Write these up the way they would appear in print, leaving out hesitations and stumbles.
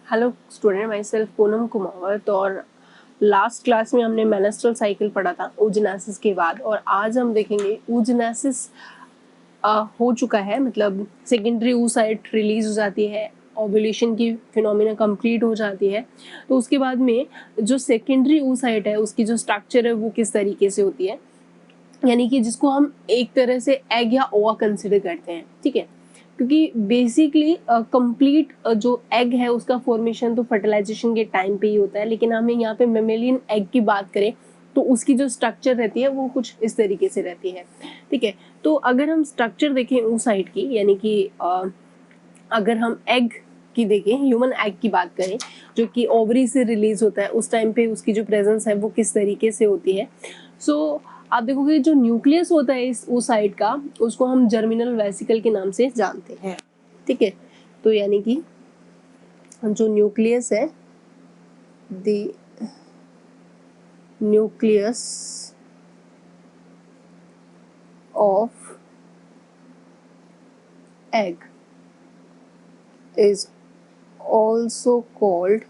Hello student, my self Poonam Kumawat. और last class में हमने मेनेस्ट्रुअल साइकिल पढ़ा था oogenesis के बाद, और आज हम देखेंगे oogenesis हो चुका है, मतलब सेकेंडरी oocyte रिलीज हो जाती है, ओव्यूलेशन की फिनोमिना कंप्लीट हो जाती है। तो उसके बाद में जो सेकेंडरी oocyte है उसकी जो स्ट्रक्चर है वो किस तरीके से होती है, यानी कि जिसको हम एक तरह से एग या ओवा कंसिडर करते हैं, ठीक है। क्योंकि बेसिकली कंप्लीट जो एग है उसका फॉर्मेशन तो फर्टिलाइजेशन के टाइम पे ही होता है, लेकिन हमें यहाँ पे मेमेलियन एग की बात करें तो उसकी जो स्ट्रक्चर रहती है वो कुछ इस तरीके से रहती है, ठीक है। तो अगर हम स्ट्रक्चर देखें oocyte की, यानी कि अगर हम एग की देखें, ह्यूमन एग की बात करें जो कि ओवरी से रिलीज होता है, उस टाइम पे उसकी जो प्रेजेंस है वो किस तरीके से होती है। सो आप देखोगे जो न्यूक्लियस होता है इस oocyte का, उसको हम जर्मिनल वेसिकल के नाम से जानते हैं, ठीक है। तो यानी कि जो न्यूक्लियस है, the nucleus of egg is also called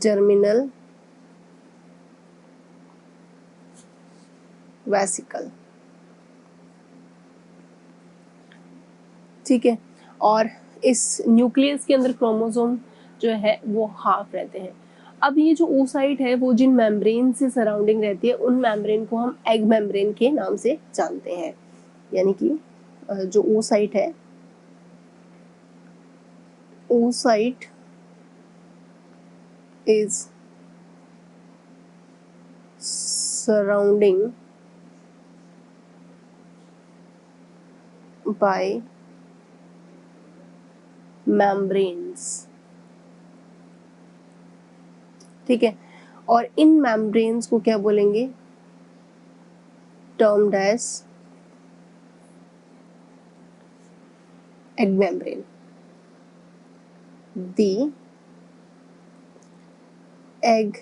germinal vesicle, ठीक है। और इस न्यूक्लियस के अंदर क्रोमोसोम जो है वो हाफ रहते हैं। अब ये जो oocyte है वो जिन मेम्ब्रेन से सराउंडिंग रहती है उन मेम्ब्रेन को हम एग मेम्ब्रेन के नाम से जानते हैं। यानी कि जो oocyte है, oocyte is surrounding by membranes, ठीक है। और इन मेम्ब्रेन्स को क्या बोलेंगे, termed as egg membrane. The egg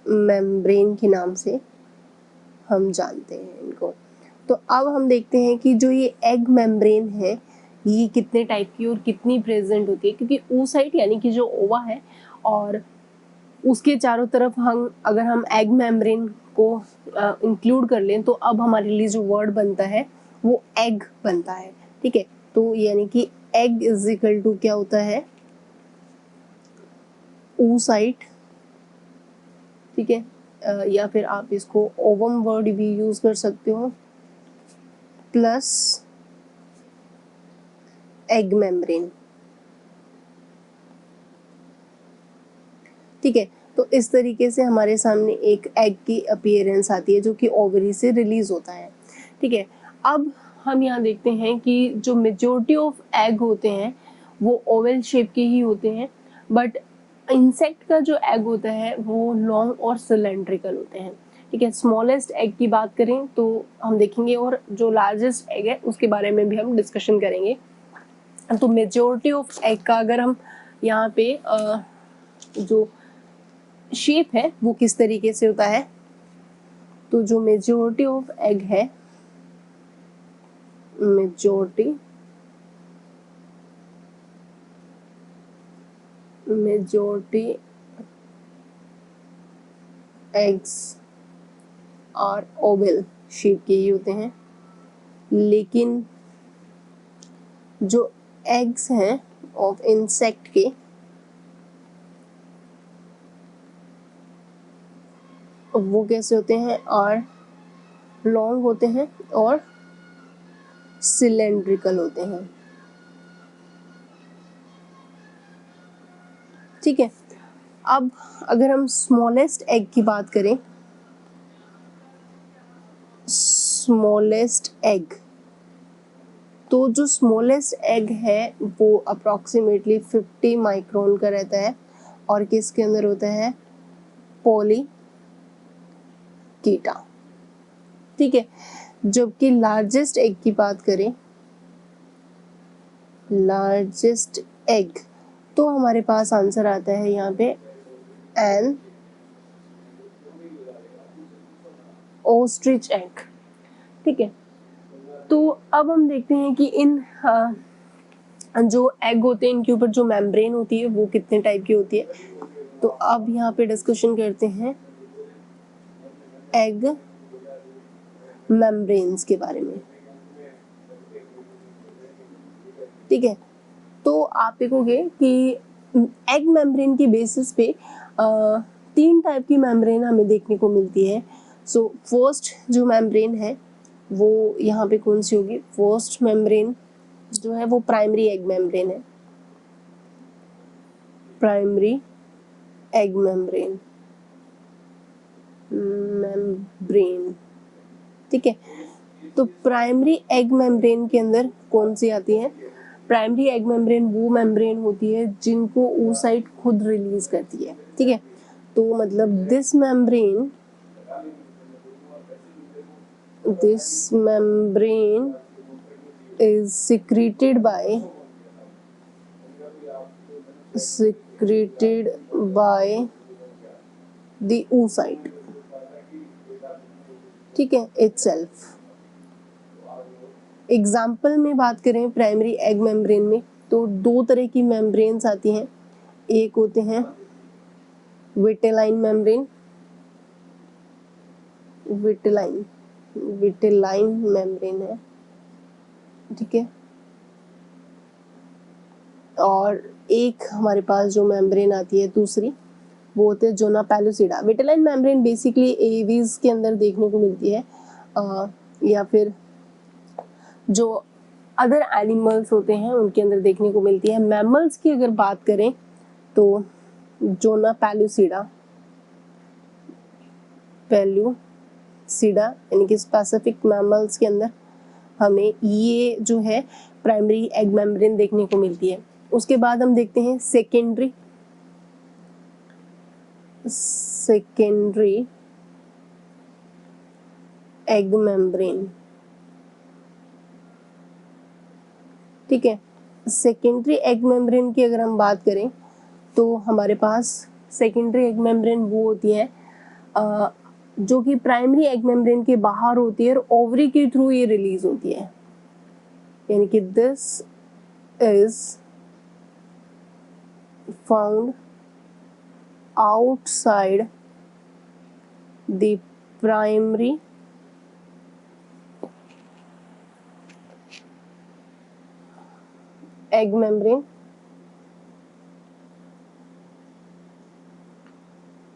membrane के नाम से हम जानते हैं इनको। तो अब हम देखते हैं कि जो ये एग मेम्ब्रेन है ये कितने टाइप की और कितनी प्रेजेंट होती है, क्योंकि oocyte यानी कि जो ओवा है और उसके चारों तरफ हम अगर हम एग मेम्ब्रेन को इंक्लूड कर लें तो अब हमारे लिए जो वर्ड बनता है वो एग बनता है, ठीक है। तो यानी कि एग इज इक्वल टू क्या होता है, oocyte, ठीक है। या फिर आप इसको ओवम वर्ड भी यूज कर सकते हो, प्लस एग मेम्ब्रेन, ठीक है। तो इस तरीके से हमारे सामने एक एग की अपीयरेंस आती है जो कि ओवरी से रिलीज होता है, ठीक है। अब हम यहाँ देखते हैं कि जो मेजोरिटी ऑफ एग होते हैं वो ओवल शेप के ही होते हैं, बट इंसेक्ट का जो एग होता है वो लॉन्ग और सिलेंड्रिकल होते हैं, ठीक है। स्मॉलेस्ट एग की बात करें तो हम देखेंगे, और जो लार्जेस्ट एग है उसके बारे में भी हम डिस्कशन करेंगे। तो मेजोरिटी ऑफ एग का अगर हम यहाँ पे जो शेप है वो किस तरीके से होता है, तो जो मेजोरिटी ऑफ एग है, majority eggs are oval shape के ही होते हैं, लेकिन जो एग्स हैं ऑफ इंसेक्ट के वो कैसे होते हैं, आर लॉन्ग होते हैं और सिलेंड्रिकल होते हैं, ठीक है। अब अगर हम स्मॉलेस्ट एग की बात करें, स्मॉलेस्ट एग, तो जो स्मॉलेस्ट एग है वो अप्रॉक्सीमेटली 50 माइक्रोन का रहता है और किसके अंदर होता है, पॉलीकीटा, ठीक है। जबकि लार्जेस्ट एग की बात करें, लार्जेस्ट एग, तो हमारे पास आंसर आता है यहाँ पे एन ओस्ट्रिच एग, ठीक है। तो अब हम देखते हैं कि इन जो एग होते हैं इनके ऊपर जो मेम्ब्रेन होती है वो कितने टाइप की होती है। तो अब यहाँ पे डिस्कशन करते हैं एग मेम्ब्रेन्स के बारे में। ठीक है, तो आप देखोगे कि एग मेम्ब्रेन की बेसिस पे 3 टाइप की मेम्ब्रेन हमें देखने को मिलती है। सो फर्स्ट जो मेम्ब्रेन है वो यहाँ पे कौन सी होगी, फर्स्ट मेम्ब्रेन जो है वो प्राइमरी एग मेम्ब्रेन है, प्राइमरी एग मेम्ब्रेन मेम्ब्रेन। ठीक है, तो प्राइमरी एग मेम्ब्रेन के अंदर कौन सी आती है, प्राइमरी एग मेम्ब्रेन वो मेम्ब्रेन होती है जिनको oocyte खुद रिलीज करती है। ठीक है, तो मतलब this membrane is secreted by the oocyte। ठीक है, itself। एग्जाम्पल में बात करें प्राइमरी एग मेम्ब्रेन में तो 2 तरह की मेम्ब्रेन्स आती हैं। एक होते हैं विटेलाइन मेम्ब्रेन, विटेलाइन मेम्ब्रेन है। ठीक है, और एक हमारे पास जो मेम्ब्रेन आती है दूसरी वो होते हैं जोना पैलुसिडा। विटेलाइन मेम्ब्रेन बेसिकली एवीज के अंदर देखने को मिलती है, या फिर जो अदर एनिमल्स होते हैं उनके अंदर देखने को मिलती है। मैमल्स की अगर बात करें तो जोना पैलुसिडा यानी कि स्पेसिफिक मैमल्स के अंदर हमें ये जो है प्राइमरी एग मेम्ब्रेन देखने को मिलती है। उसके बाद हम देखते हैं सेकेंडरी एग मेम्ब्रेन। ठीक है, सेकेंडरी एग मेम्ब्रेन की अगर हम बात करें तो हमारे पास सेकेंडरी एग मेम्ब्रेन वो होती है जो कि प्राइमरी एग मेम्ब्रेन के बाहर होती है और ओवरी के थ्रू ये रिलीज होती है, यानी कि this is found outside the primary egg membrane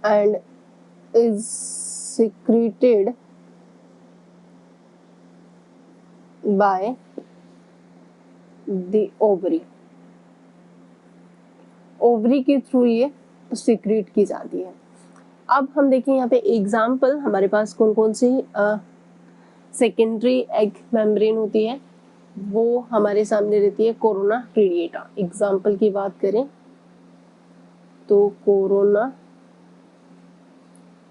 and is secreted by the ovary। Ovary के थ्रू ये सिक्रीट की जाती है। अब हम देखें यहाँ पे एग्जाम्पल हमारे पास कौन कौन सी सेकेंडरी एग मेम्ब्रेन होती है, वो हमारे सामने रहती है कोरोना रेडिएटा। एग्जाम्पल की बात करें तो कोरोना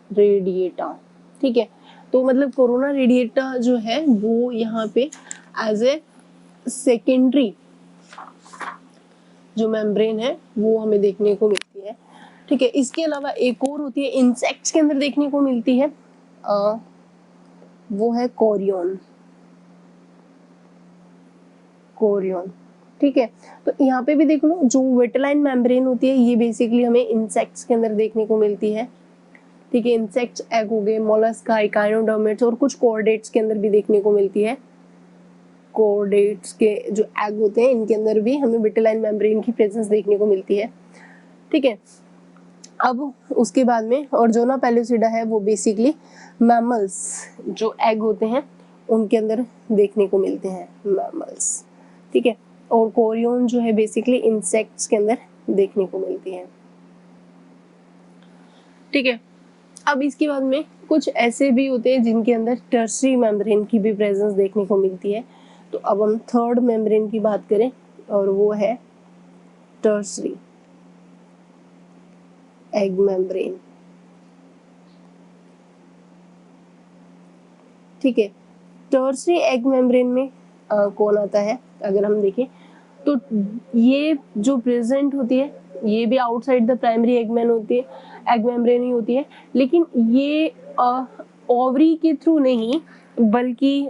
रेडिएटा। ठीक है, तो मतलब कोरोना रेडिएटा जो है वो यहाँ पे एज ए सेकेंडरी जो मेम्ब्रेन है वो हमें देखने को मिलती है। ठीक है, इसके अलावा एक और होती है इंसेक्ट्स के अंदर देखने को मिलती है, वो है कोरियन। ठीक है, तो यहाँ पे भी देख लो जो विटेलाइन मेम्ब्रेन होती है ये बेसिकली हमें इंसेक्ट्स के अंदर देखने को मिलती है। ठीक है, इंसेक्ट्स एग हो गए, मोलस्का, इकाइनोडर्मेट्स और कुछ कॉर्डेट्स के अंदर भी देखने को मिलती है। कॉर्डेट्स के जो एग होते हैं इनके अंदर भी हमें विटेलाइन मेम्ब्रेन की प्रेजेंस देखने को मिलती है। ठीक है, अब उसके बाद में और जोना पैलुसिडा है वो बेसिकली मैमल्स जो एग होते हैं उनके अंदर देखने को मिलते हैं, मैमल्स। ठीक है, और कोरियन जो है बेसिकली इंसेक्ट्स के अंदर देखने को मिलती है। ठीक है, अब इसके बाद में कुछ ऐसे भी होते हैं जिनके अंदर टर्सरी मेम्ब्रेन की भी प्रेजेंस देखने को मिलती है। तो अब हम थर्ड मेम्ब्रेन की बात करें और वो है टर्सरी एग मेम्ब्रेन। ठीक है, टर्सरी एग मेम्ब्रेन में कौन आता है अगर हम देखें तो ये जो प्रेजेंट होती है ये भी outside the primary egg membrane ही होती है, लेकिन ये ओवरी के थ्रू नहीं बल्कि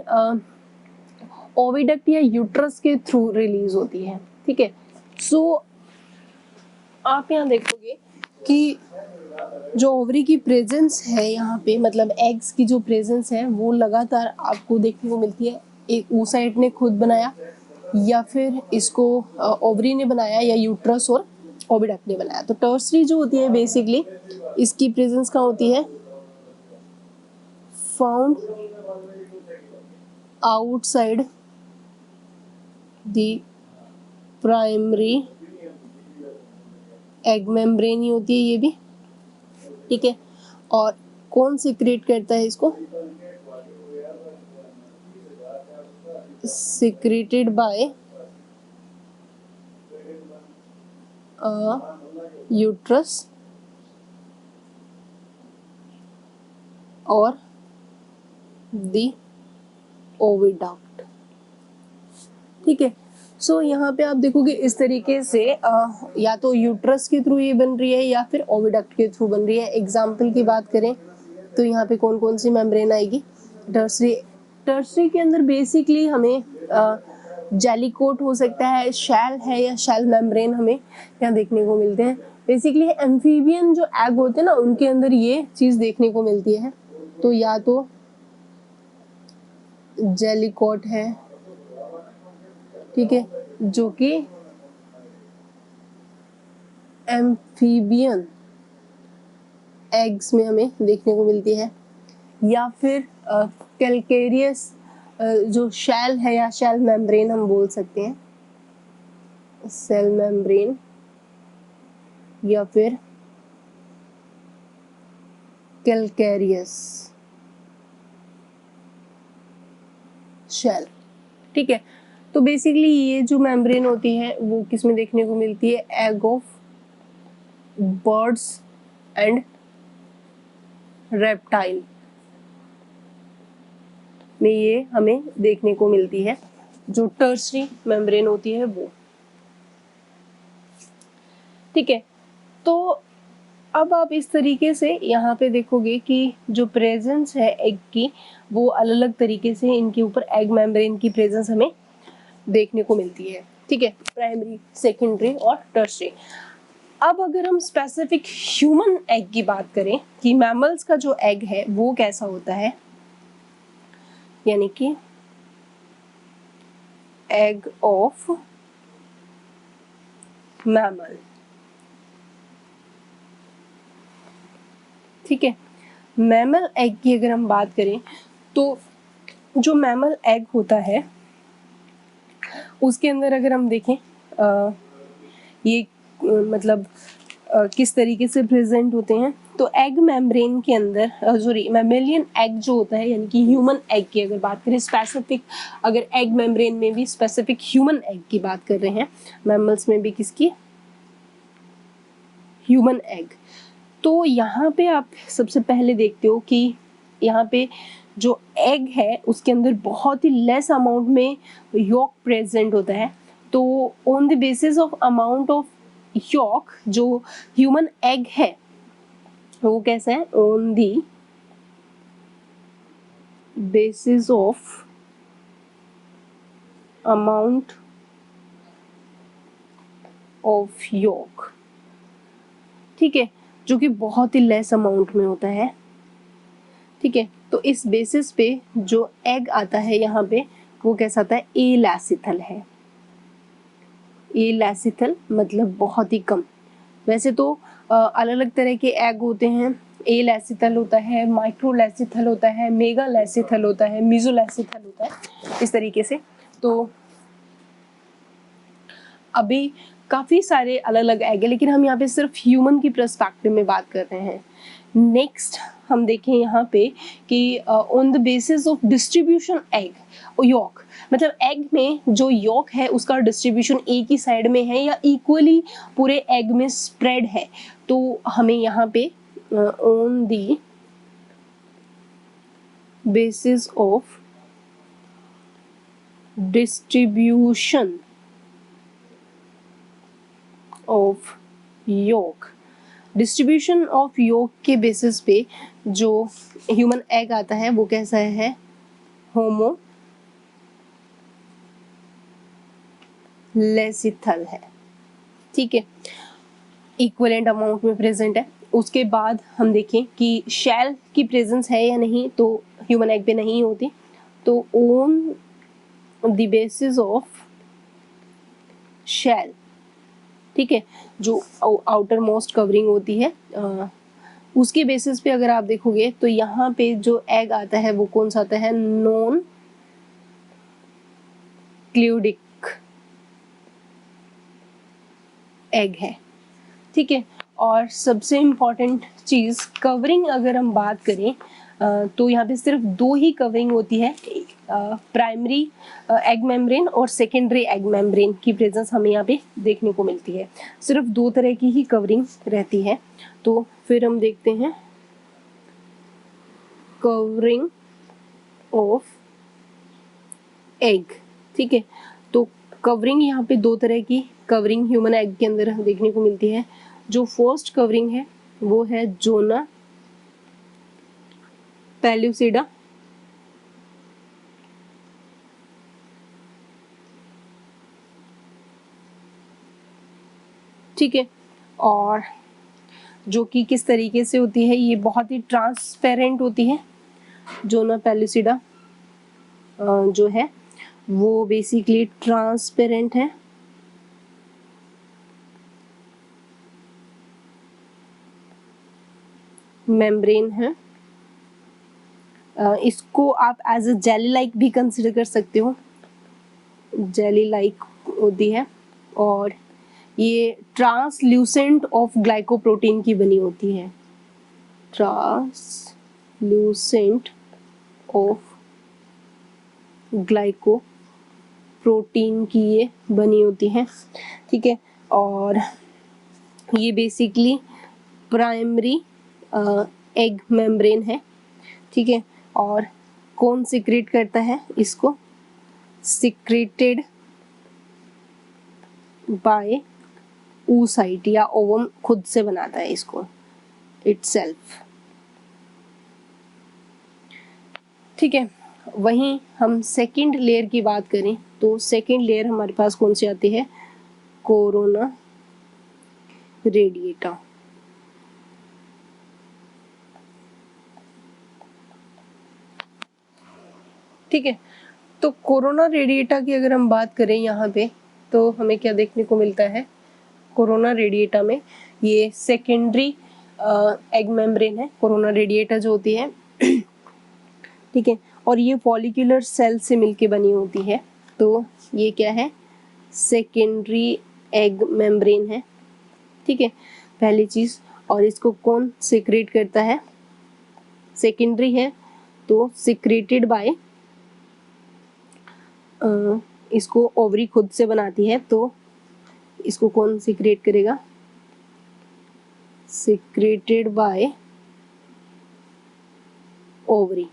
ओविडक्ट या यूट्रस के थ्रू रिलीज होती है। ठीक है। सो आप यहाँ देखोगे कि जो ओवरी की प्रेजेंस है यहाँ पे, मतलब एग्स की जो प्रेजेंस है वो लगातार आपको देखने को मिलती है। एक oocyte ने खुद बनाया या फिर इसको ओवरी ने बनाया या यूट्रस और ओविडक्ट ने बनाया। तो टर्सरी जो होती है बेसिकली इसकी प्रेजेंस कहाँ होती है, found outside the primary egg membrane ही होती है ये भी, ठीक है। और कौन सिक्रेट करता है इसको, सिक्रेटेड बाय यूट्रस और द ओविडक्ट, ठीक है। सो यहाँ पे आप देखोगे इस तरीके से या तो यूट्रस के थ्रू ये बन रही है या फिर ओविडक्ट के थ्रू बन रही है। एग्जाम्पल की बात करें तो यहाँ पे कौन कौन सी मेम्ब्रेन आएगी, टर्सरी के अंदर बेसिकली हमें जेली कोट हो सकता है, शैल है या शैल मेम्ब्रेन हमें यहाँ देखने को मिलते हैं। बेसिकली एम्फीबियन जो एग होते हैं ना उनके अंदर ये चीज देखने को मिलती है। तो या तो जेली कोट है, ठीक है, जो कि एम्फीबियन एग्स में हमें देखने को मिलती है, या फिर कैलकेरियस जो शैल है या शैल मेम्ब्रेन हम बोल सकते हैं, सेल मेम्ब्रेन या फिर कैलकेरियस शेल, ठीक है। तो बेसिकली ये जो मेम्ब्रेन होती है वो किस में देखने को मिलती है, egg of birds and reptile में ये हमें देखने को मिलती है, जो टर्सरी मेम्ब्रेन होती है वो, ठीक है। तो अब आप इस तरीके से यहाँ पे देखोगे कि जो प्रेजेंस है एग की वो अलग अलग तरीके से इनके ऊपर एग मेम्ब्रेन की प्रेजेंस हमें देखने को मिलती है, ठीक है, प्राइमरी, सेकेंडरी और टर्सरी। अब अगर हम स्पेसिफिक ह्यूमन एग की बात करें कि मैमल्स का जो एग है वो कैसा होता है, यानी कि एग ऑफ मैमल, ठीक है। मैमल एग की अगर हम बात करें तो जो मैमल एग होता है उसके अंदर अगर हम देखें ये मतलब किस तरीके से प्रेजेंट होते हैं, तो एग मेम्ब्रेन के अंदर सॉरी मैमेलियन एग जो होता है यानी कि ह्यूमन एग की अगर बात करें स्पेसिफिक, अगर एग मेम्ब्रेन में भी स्पेसिफिक ह्यूमन एग की बात कर रहे हैं, मैमल्स में भी किसकी, ह्यूमन एग। तो यहाँ पे आप सबसे पहले देखते हो कि यहाँ पे जो एग है उसके अंदर बहुत ही लेस अमाउंट में यॉक प्रेजेंट होता है। तो on the basis of amount of York जो ह्यूमन एग है वो कैसा है, on the basis of amount of York, ठीक है, जो कि बहुत ही लेस अमाउंट में होता है, ठीक है। तो इस बेसिस पे जो एग आता है यहाँ पे वो कैसा आता है, एलैसिथल है। एलैसिथल मतलब बहुत ही कम। वैसे तो अलग अलग तरह के एग होते हैं, एलैसिथल होता है, माइक्रोलैसिथल होता है, मेगालैसिथल होता है, मीजोलैसिथल होता है, इस तरीके से। तो अभी काफ़ी सारे अलग अलग एग है, लेकिन हम यहाँ पे सिर्फ ह्यूमन की पर्सपेक्टिव में बात कर रहे हैं। नेक्स्ट हम देखें यहाँ पे कि on the basis of distribution egg York, मतलब एग में जो यॉक है उसका डिस्ट्रीब्यूशन एक ही साइड में है या इक्वली पूरे एग में स्प्रेड है। तो हमें यहाँ पे on the basis of distribution of York, distribution of York के बेसिस पे जो ह्यूमन एग आता है वो कैसा है, होमो लेसिथल है, ठीक है, इक्विवेलेंट अमाउंट में प्रेजेंट है। उसके बाद हम देखें कि शेल की प्रेजेंस है या नहीं, तो ह्यूमन एग पे नहीं होती। तो on the basis of shell, ठीक है, जो आउटर मोस्ट कवरिंग होती है, उसके बेसिस पे अगर आप देखोगे तो यहाँ पे जो एग आता है वो कौन सा आता है, नॉन क्ल्यूडिक एग है, ठीक है। और सबसे इम्पॉर्टेंट चीज़ कवरिंग, अगर हम बात करें तो यहाँ पे सिर्फ दो ही कवरिंग होती है, प्राइमरी एग मेम्ब्रेन और सेकेंडरी एग मेम्ब्रेन की प्रेजेंस हमें यहाँ पे देखने को मिलती है। सिर्फ दो तरह की ही कवरिंग रहती है। तो फिर हम देखते हैं कवरिंग ऑफ एग, ठीक है। तो कवरिंग यहाँ पे दो तरह की कवरिंग ह्यूमन एग के अंदर देखने को मिलती है। जो फर्स्ट कवरिंग है वो है जोना पेल्यूसिडा, ठीक है। और जो कि किस तरीके से होती है, ये बहुत ही ट्रांसपेरेंट होती है। जोना पेल्यूसिडा जो है वो बेसिकली ट्रांसपेरेंट है, मेम्ब्रेन है। इसको आप एज अ जेली लाइक भी कंसिडर कर सकते हो, जेली लाइक होती है। और ये ट्रांसल्यूसेंट ऑफ ग्लाइकोप्रोटीन की बनी होती है, ट्रांसल्यूसेंट ऑफ ग्लाइकोप्रोटीन की ये बनी होती है, ठीक है। और ये बेसिकली प्राइमरी एग मेम्ब्रेन है, ठीक है। और कौन सिक्रेट करता है इसको, सिक्रेटेड बाय oocyte, या ओवम खुद से बनाता है इसको इटसेल्फ, ठीक है। वहीं हम सेकंड लेयर की बात करें तो सेकंड लेयर हमारे पास कौन सी आती है, कोरोना रेडिएटा, ठीक है। तो कोरोना रेडिएटा की अगर हम बात करें यहाँ पे तो हमें क्या देखने को मिलता है, कोरोना रेडिएटा में ये सेकेंडरी एग मेम्ब्रेन है, कोरोना रेडिएटा जो होती है, ठीक है। और ये फॉलिक्यूलर सेल से मिलके बनी होती है। तो ये क्या है, सेकेंडरी एग मेम्ब्रेन है, ठीक है, पहली चीज। और इसको कौन सिक्रेट करता है, सेकेंडरी है तो सिक्रेटेड बाय, इसको ओवरी खुद से बनाती है, तो इसको कौन सिक्रेट करेगा, सिक्रेटेड बाय ओवरी,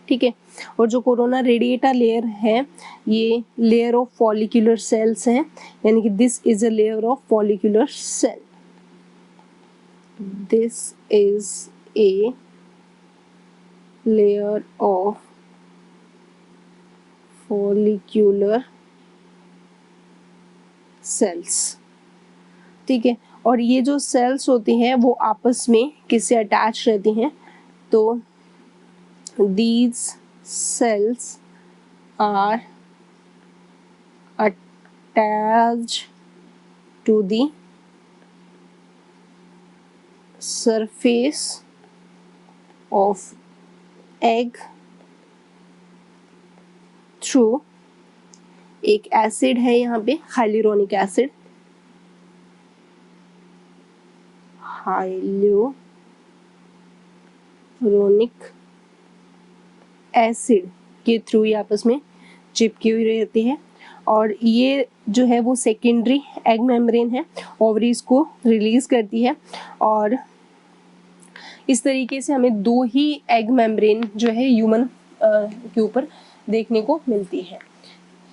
ठीक है। और जो कोरोना रेडिएटा लेयर है ये लेयर ऑफ फॉलिक्यूलर सेल्स है, यानी कि this is a layer of follicular cell, this is a layer of follicular cells, ठीक है। और ये जो सेल्स होती हैं वो आपस में किससे अटैच रहती हैं, तो these cells are attached to the surface of egg through एक एसिड है यहाँ पे, हाइलुरोनिक एसिड, हाइलुरोनिक एसिड के थ्रू ये आपस में चिपकी हुई रहती है। और ये जो है वो सेकेंडरी एग मेम्ब्रेन है, ओवरीज को रिलीज करती है। और इस तरीके से हमें दो ही एग मेम्ब्रेन जो है ह्यूमन के ऊपर देखने को मिलती है,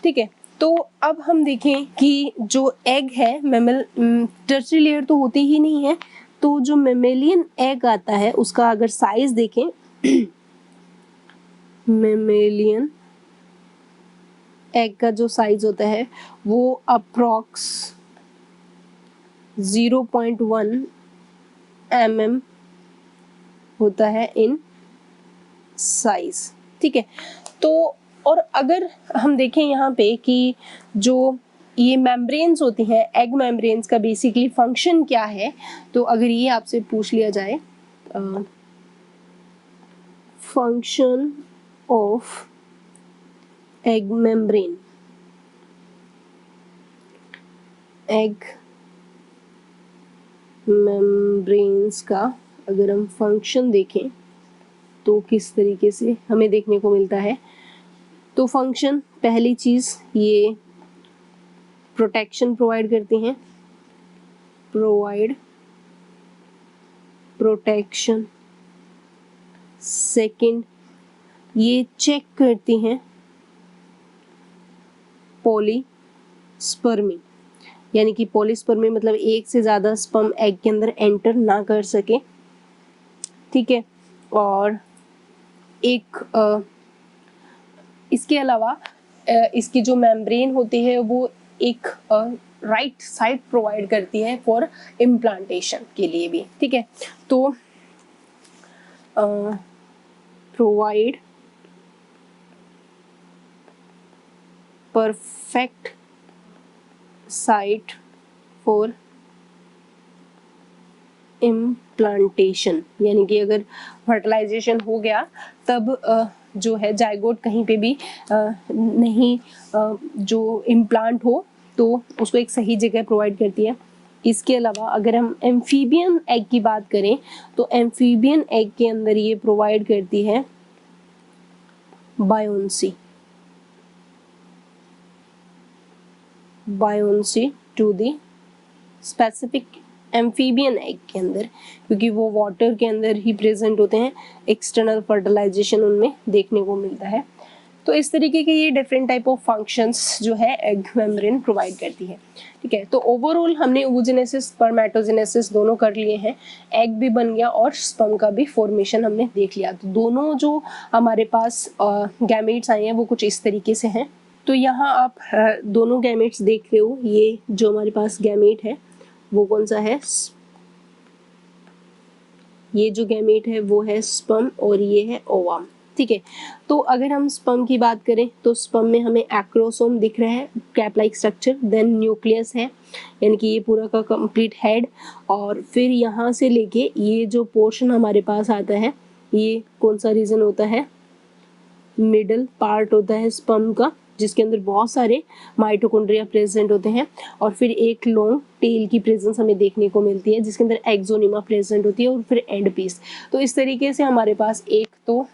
ठीक है। तो अब हम देखें कि जो एग है मैमल, टर्शियरी लेयर तो होती ही नहीं है, तो जो मेमेलियन एग आता है उसका अगर साइज देखें, मेमेलियन एग का जो साइज होता है वो अप्रॉक्स 0.1 mm होता है इन साइज, ठीक है। तो और अगर हम देखें यहाँ पे कि जो ये मेम्ब्रेन्स होती हैं, एग मेम्ब्रेन्स का बेसिकली फंक्शन क्या है, तो अगर ये आपसे पूछ लिया जाए function of egg membrane, egg membranes का अगर हम फंक्शन देखें तो किस तरीके से हमें देखने को मिलता है, तो फंक्शन पहली चीज ये प्रोटेक्शन प्रोवाइड करती हैं, प्रोवाइड प्रोटेक्शन। सेकंड, ये चेक करती हैं पॉलीस्पर्मी, यानी कि पॉलीस्पर्मी मतलब एक से ज़्यादा स्पर्म एग के अंदर एंटर ना कर सके, ठीक है। और एक इसके अलावा इसकी जो मेम्ब्रेन होती है वो एक राइट साइड प्रोवाइड करती है फॉर इम्प्लांटेशन के लिए भी, ठीक है। तो provide perfect site for implantation, यानी कि अगर फर्टिलाइजेशन हो गया तब जो है जाइगोट कहीं पे भी नहीं जो इम्प्लांट हो तो उसको एक सही जगह प्रोवाइड करती है। इसके अलावा अगर हम एम्फीबियन एग की बात करें तो एम्फीबियन एग के अंदर ये प्रोवाइड करती है buoyancy, buoyancy to the specific amphibian egg के अंदर, क्योंकि वो वाटर के अंदर ही प्रेजेंट होते हैं, एक्सटर्नल फर्टिलाइजेशन उनमें देखने को मिलता है। तो इस तरीके के ये डिफरेंट टाइप ऑफ फंक्शंस जो है एग मेम्ब्रेन प्रोवाइड करती है, ठीक है। तो ओवरऑल हमने oogenesis स्पर्मेटोजेनेसिस दोनों कर लिए हैं, एग भी बन गया और स्पर्म का भी फॉर्मेशन हमने देख लिया। तो दोनों जो हमारे पास गैमेट्स आए हैं वो कुछ इस तरीके से हैं। तो यहाँ आप दोनों गैमेट्स देख रहे हो, ये जो हमारे पास गैमेट है वो कौन सा है, ये जो गैमेट है वो है स्पर्म और ये है ओवम, ठीक है। तो अगर हम स्पर्म की बात करें तो स्पर्म में हमें एक्रोसोम दिख रहा है, cap like structure, then nucleus है यानी कि ये पूरा का कंप्लीट हेड, और फिर यहाँ से लेके ये जो पोर्शन हमारे पास आता है ये कौन सा रीजन होता है, मिडल पार्ट होता है स्पर्म का, जिसके अंदर बहुत सारे माइटोकॉन्ड्रिया प्रेजेंट होते हैं, और फिर एक लॉन्ग टेल की प्रेजेंस हमें देखने को मिलती है जिसके अंदर एक्सोनिमा प्रेजेंट होती है, और फिर एंड पीस। तो इस तरीके से हमारे पास एक तो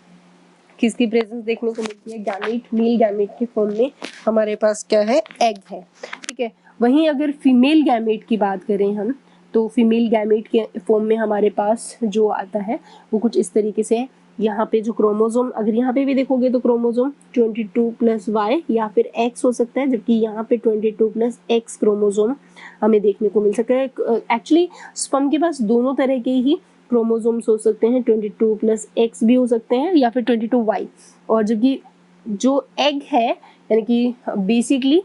किसकी प्रेजेंस देखने को मिलती है, गैमेट, मेल गैमेट के फॉर्म में हमारे पास क्या है, एग है, ठीक है। वहीं अगर फीमेल गैमेट की बात करें हम तो फीमेल गैमेट के फॉर्म में हमारे पास जो आता है वो कुछ इस तरीके से है। यहाँ पे जो क्रोमोसोम, अगर यहाँ पे भी देखोगे तो क्रोमोसोम 22+Y या फिर X हो सकता है, जबकि यहाँ पे 22+X क्रोमोसोम हमें देखने को मिल सकता है। एक्चुअली स्पर्म के पास दोनों तरह के ही क्रोमोसोम्स हो सकते हैं, 22+X भी हो सकते हैं या फिर 22Y, और जबकि जो एग है यानी कि बेसिकली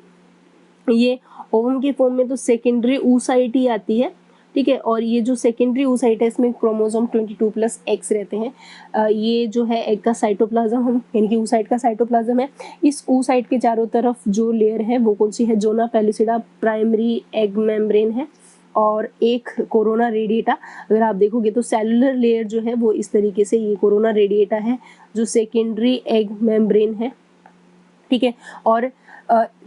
ये ओवम के फॉर्म में तो सेकेंडरी oocyte ही आती है, ठीक है। और ये जो सेकेंडरी oocyte है इसमें क्रोमोसोम 22+X रहते हैं। ये जो है एग का साइटोप्लाज्म हम यानी कि oocyte का साइटोप्लाज्म है। इस oocyte के चारों तरफ जो लेयर है वो कौन सी है, zona pellucida primary egg membrane है, और एक कोरोना रेडिएटा। अगर आप देखोगे तो सेलुलर लेयर जो है वो इस तरीके से, ये कोरोना रेडिएटा है जो सेकेंडरी एग मेम्ब्रेन है, ठीक है। और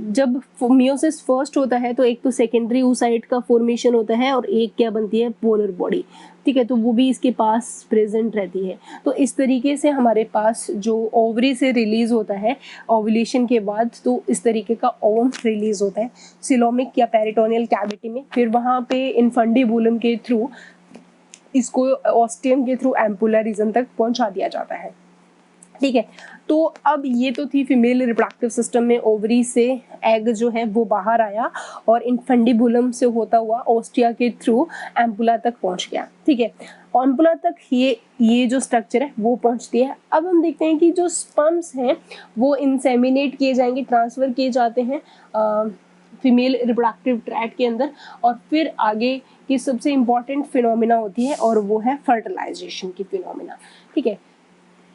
जब मियोसिस फर्स्ट होता है तो एक तो सेकेंडरी oocyte का फॉर्मेशन होता है और एक क्या बनती है, पोलर बॉडी, ठीक है। तो वो भी इसके पास प्रेजेंट रहती है। तो इस तरीके से हमारे पास जो ओवरी से रिलीज होता है ओव्यूलेशन के बाद, तो इस तरीके का ओवम रिलीज होता है सिलोमिक या पेरिटोनियल कैविटी में, फिर वहाँ पे इन्फंडिबुलम के थ्रू इसको ऑस्टियम के थ्रू एम्पुलर रीजन तक पहुंचा दिया जाता है, ठीक है। तो अब ये तो थी फीमेल रिप्रोडक्टिव सिस्टम में ओवरी से एग जो है वो बाहर आया और इन्फेंडिबुलम से होता हुआ ओस्टिया के थ्रू एम्पुला तक पहुंच गया। ठीक है, एम्पुला तक ये जो स्ट्रक्चर है वो पहुंचती है। अब हम देखते हैं कि जो स्पर्म्स हैं वो इंसेमिनेट किए जाएंगे, ट्रांसफर किए जाते हैं फीमेल रिप्रोडक्टिव ट्रैक्ट के अंदर, और फिर आगे की सबसे इम्पॉर्टेंट फिनोमिना होती है और वो है फर्टिलाइजेशन की फिनोमिना। ठीक है,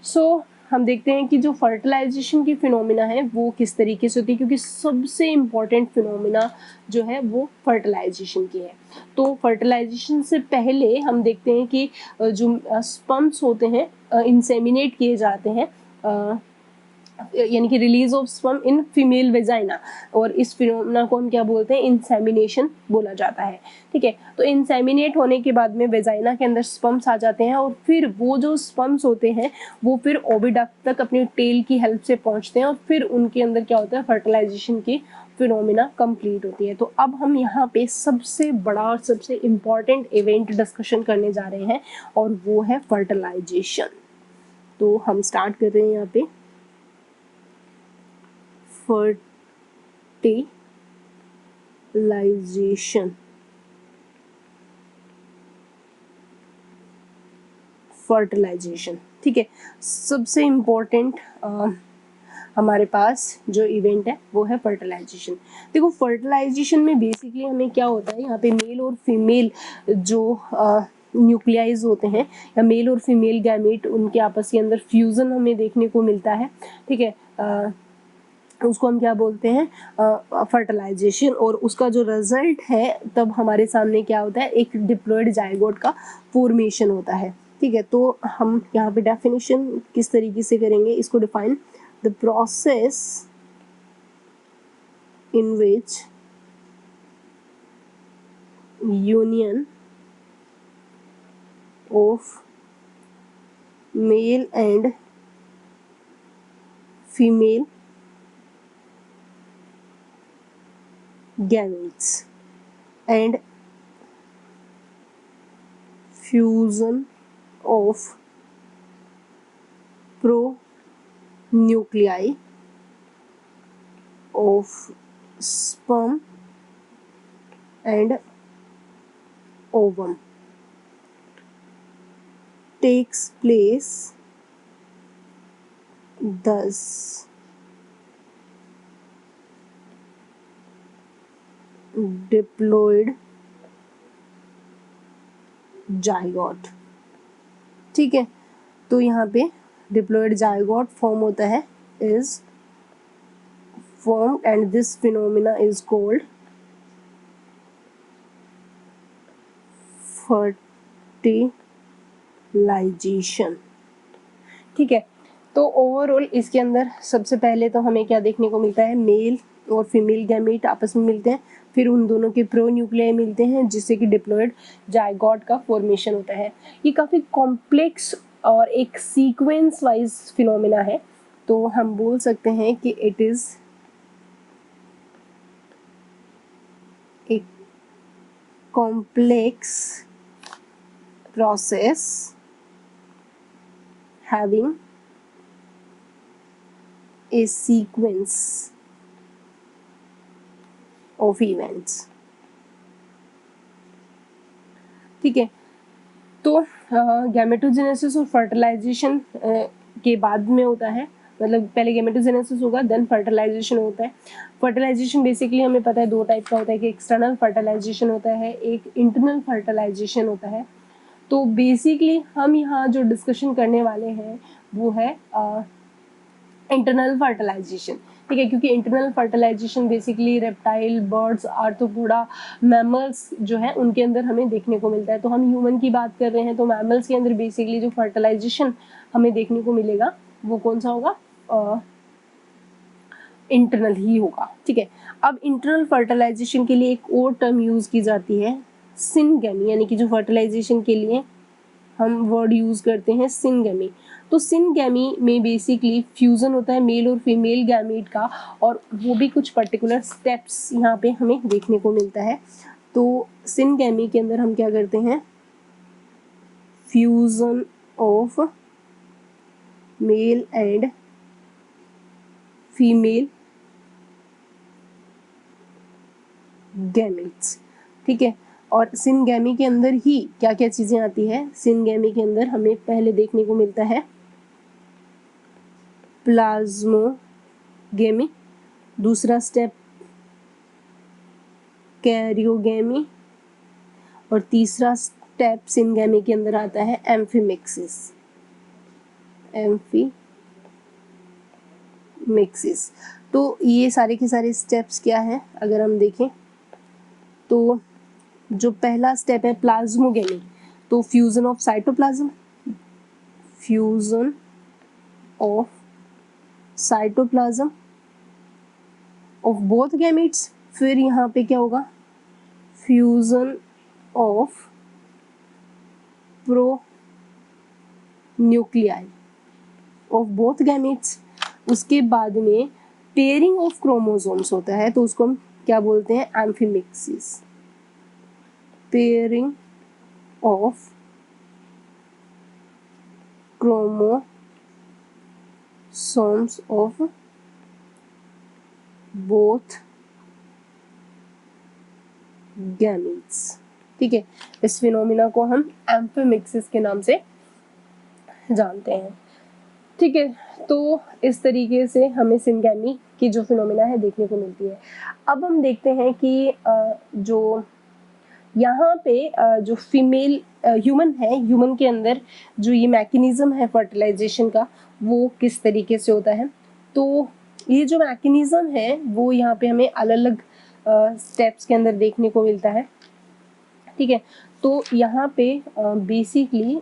सो हम देखते हैं कि जो फर्टिलाइजेशन की फिनोमिना है वो किस तरीके से होती है, क्योंकि सबसे इम्पॉर्टेंट फिनोमिना जो है वो फर्टिलाइजेशन की है। तो फर्टिलाइजेशन से पहले हम देखते हैं कि जो स्पर्म्स होते हैं इंसेमिनेट किए जाते हैं, यानी कि release of sperm in female vagina, और इस फिनोमिना को हम क्या बोलते हैं, इंसेमिनेशन बोला जाता है। ठीक है, तो इंसेमिनेट होने के बाद में वेजाइना के अंदर स्पर्म्स आ जाते हैं और फिर वो जो स्पर्म्स होते हैं वो फिर ओविडक्ट तक अपनी टेल की हेल्प से पहुंचते हैं और फिर उनके अंदर क्या होता है, फर्टिलाइजेशन की फिनोमिना कंप्लीट होती है। तो अब हम यहाँ पे सबसे बड़ा और सबसे इम्पॉर्टेंट इवेंट डिस्कशन करने जा रहे हैं और वो है फर्टिलाइजेशन। तो हम स्टार्ट कर रहे हैं यहाँ पे फर्टिलाइजेशन। फर्टिलाइजेशन, ठीक है, सबसे इम्पोर्टेंट हमारे पास जो इवेंट है वो है फर्टिलाइजेशन। देखो फर्टिलाइजेशन में बेसिकली हमें क्या होता है, यहाँ पे मेल और फीमेल जो न्यूक्लियाइज होते हैं या मेल और फीमेल गैमेट, उनके आपस के अंदर फ्यूजन हमें देखने को मिलता है। ठीक है, उसको हम क्या बोलते हैं, फर्टिलाइजेशन, और उसका जो रिजल्ट है तब हमारे सामने क्या होता है, एक डिप्लॉयड जाइगोट का फॉर्मेशन होता है। ठीक है, तो हम यहाँ पे डेफिनेशन किस तरीके से करेंगे इसको define, the process in which union of male and female gametes and fusion of pronuclei of sperm and ovum takes place thus diploid zygote. ठीक है, तो यहाँ पे डिप्लॉयड जाइगोट फॉर्म होता है, is formed and this phenomena is called fertilization। ठीक है, तो ओवरऑल इसके अंदर सबसे पहले तो हमें क्या देखने को मिलता है, मेल और फीमेल गैमेट आपस में मिलते हैं, फिर उन दोनों के प्रोन्यूक्लियाई मिलते हैं जिससे कि डिप्लॉयड जाइगोट का फॉर्मेशन होता है। ये काफ़ी कॉम्प्लेक्स और एक सीक्वेंस वाइज फिनोमिना है, तो हम बोल सकते हैं कि it is a complex process having a sequence of events। ठीक है, तो गैमेटोजेनेसिस और फर्टिलाइजेशन के बाद में होता है, मतलब पहले गैमेटोजेनेसिस होगा देन फर्टिलाइजेशन होता है। फर्टिलाइजेशन बेसिकली हमें पता है दो टाइप का होता है, कि एक्सटर्नल फर्टिलाइजेशन होता है, एक इंटरनल फर्टिलाइजेशन होता है। तो बेसिकली हम यहाँ जो डिस्कशन करने वाले हैं वो है इंटरनल फर्टिलाइजेशन। ठीक है, क्योंकि internal fertilization basically reptile, birds, arthropoda, mammals जो है उनके अंदर हमें देखने को मिलता है। तो हम ह्यूमन की बात कर रहे हैं तो मैमल्स के अंदर बेसिकली जो फर्टिलाइजेशन हमें देखने को मिलेगा वो कौन सा होगा, इंटरनल ही होगा। ठीक है, अब इंटरनल फर्टिलाइजेशन के लिए एक और टर्म यूज़ की जाती है, सिनगेमी, यानी कि जो फर्टिलाइजेशन के लिए हम वर्ड यूज़ करते हैं सिनगेमी। तो सिनगेमी में बेसिकली फ्यूज़न होता है मेल और फीमेल गैमेट का, और वो भी कुछ पर्टिकुलर स्टेप्स यहाँ पे हमें देखने को मिलता है। तो सिनगेमी के अंदर हम क्या करते हैं, fusion of male and female gametes, ठीक है। और सिनगैमी के अंदर ही क्या क्या चीजें आती है, सिनगैमी के अंदर हमें पहले देखने को मिलता है प्लाज्मोगेमी, दूसरा स्टेप कैरियोगेमी, और तीसरा स्टेप सिनगैमी के अंदर आता है एम्फीमिक्सिस, एम्फीमिक्सिस। तो ये सारे के सारे स्टेप्स क्या है, अगर हम देखें तो जो पहला स्टेप है प्लाज्मोगेमी, तो fusion of cytoplasm, fusion of cytoplasm of both gametes, फिर यहाँ पे क्या होगा, fusion of pronuclei of both gametes. उसके बाद में पेयरिंग ऑफ क्रोमोसोम्स होता है, तो उसको हम क्या बोलते हैं, amphimixis, pairing of chromosomes of both gametes, ठीक है। इस फिनोमिना को हम एम्फीमिक्सिस के नाम से जानते हैं, ठीक है। तो इस तरीके से हमें सिनगैमी की जो फिनोमिना है देखने को मिलती है। अब हम देखते हैं कि जो यहाँ पे जो फीमेल ह्यूमन है, ह्यूमन के अंदर जो ये मैकेनिज्म है फर्टिलाइजेशन का, वो किस तरीके से होता है। तो ये जो मैकेनिज्म है वो यहाँ पे हमें अलग अलग स्टेप्स के अंदर देखने को मिलता है, ठीक है। तो यहाँ पे बेसिकली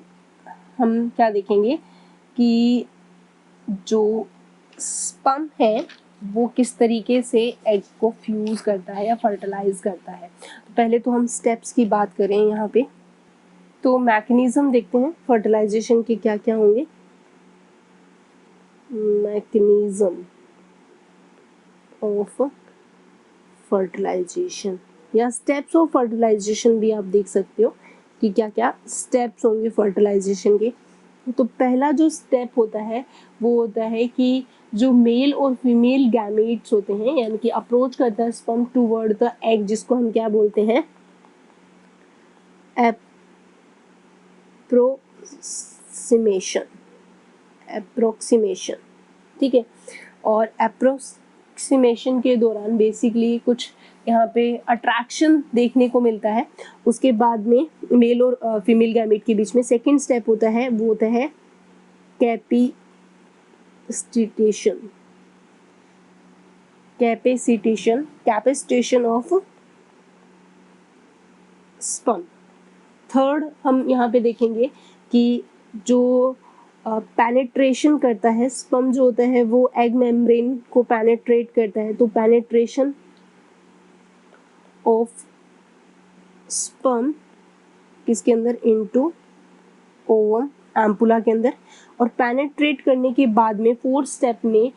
हम क्या देखेंगे कि जो स्पर्म है वो किस तरीके से एग को फ्यूज करता है या फर्टिलाइज करता है। तो पहले तो हम स्टेप्स की बात करें यहाँ पे, तो मैकेनिज्म देखते हैं फर्टिलाइजेशन के क्या क्या होंगे। मैकेनिज्म ऑफ फर्टिलाइजेशन या स्टेप्स ऑफ फर्टिलाइजेशन भी आप देख सकते हो कि क्या क्या स्टेप्स होंगे फर्टिलाइजेशन के। तो पहला जो स्टेप होता है वो होता है कि जो मेल और फीमेल गैमेट्स होते हैं, यानी कि अप्रोच करता है स्पर्म टुवर्ड द एग, जिसको हम क्या बोलते हैं, एप्रोक्सीमेशन, एप्रोक्सीमेशन, ठीक है। और एप्रोक्सीमेशन के दौरान बेसिकली कुछ यहाँ पे अट्रैक्शन देखने को मिलता है। उसके बाद में मेल और फीमेल गैमेट के बीच में सेकंड स्टेप होता है, वो होता है capacitation, capacitation of sperm. Third हम यहाँ पे देखेंगे कि जो पेनेट्रेशन करता है स्पर्म जो होता है वो एग मेम्ब्रेन को पेनेट्रेट करता है, तो पेनेट्रेशन ऑफ स्पर्म किसके अंदर, इनटू ओवम, एम्पुला के अंदर। और पेनेट्रेट करने के बाद में फोर्थ स्टेप में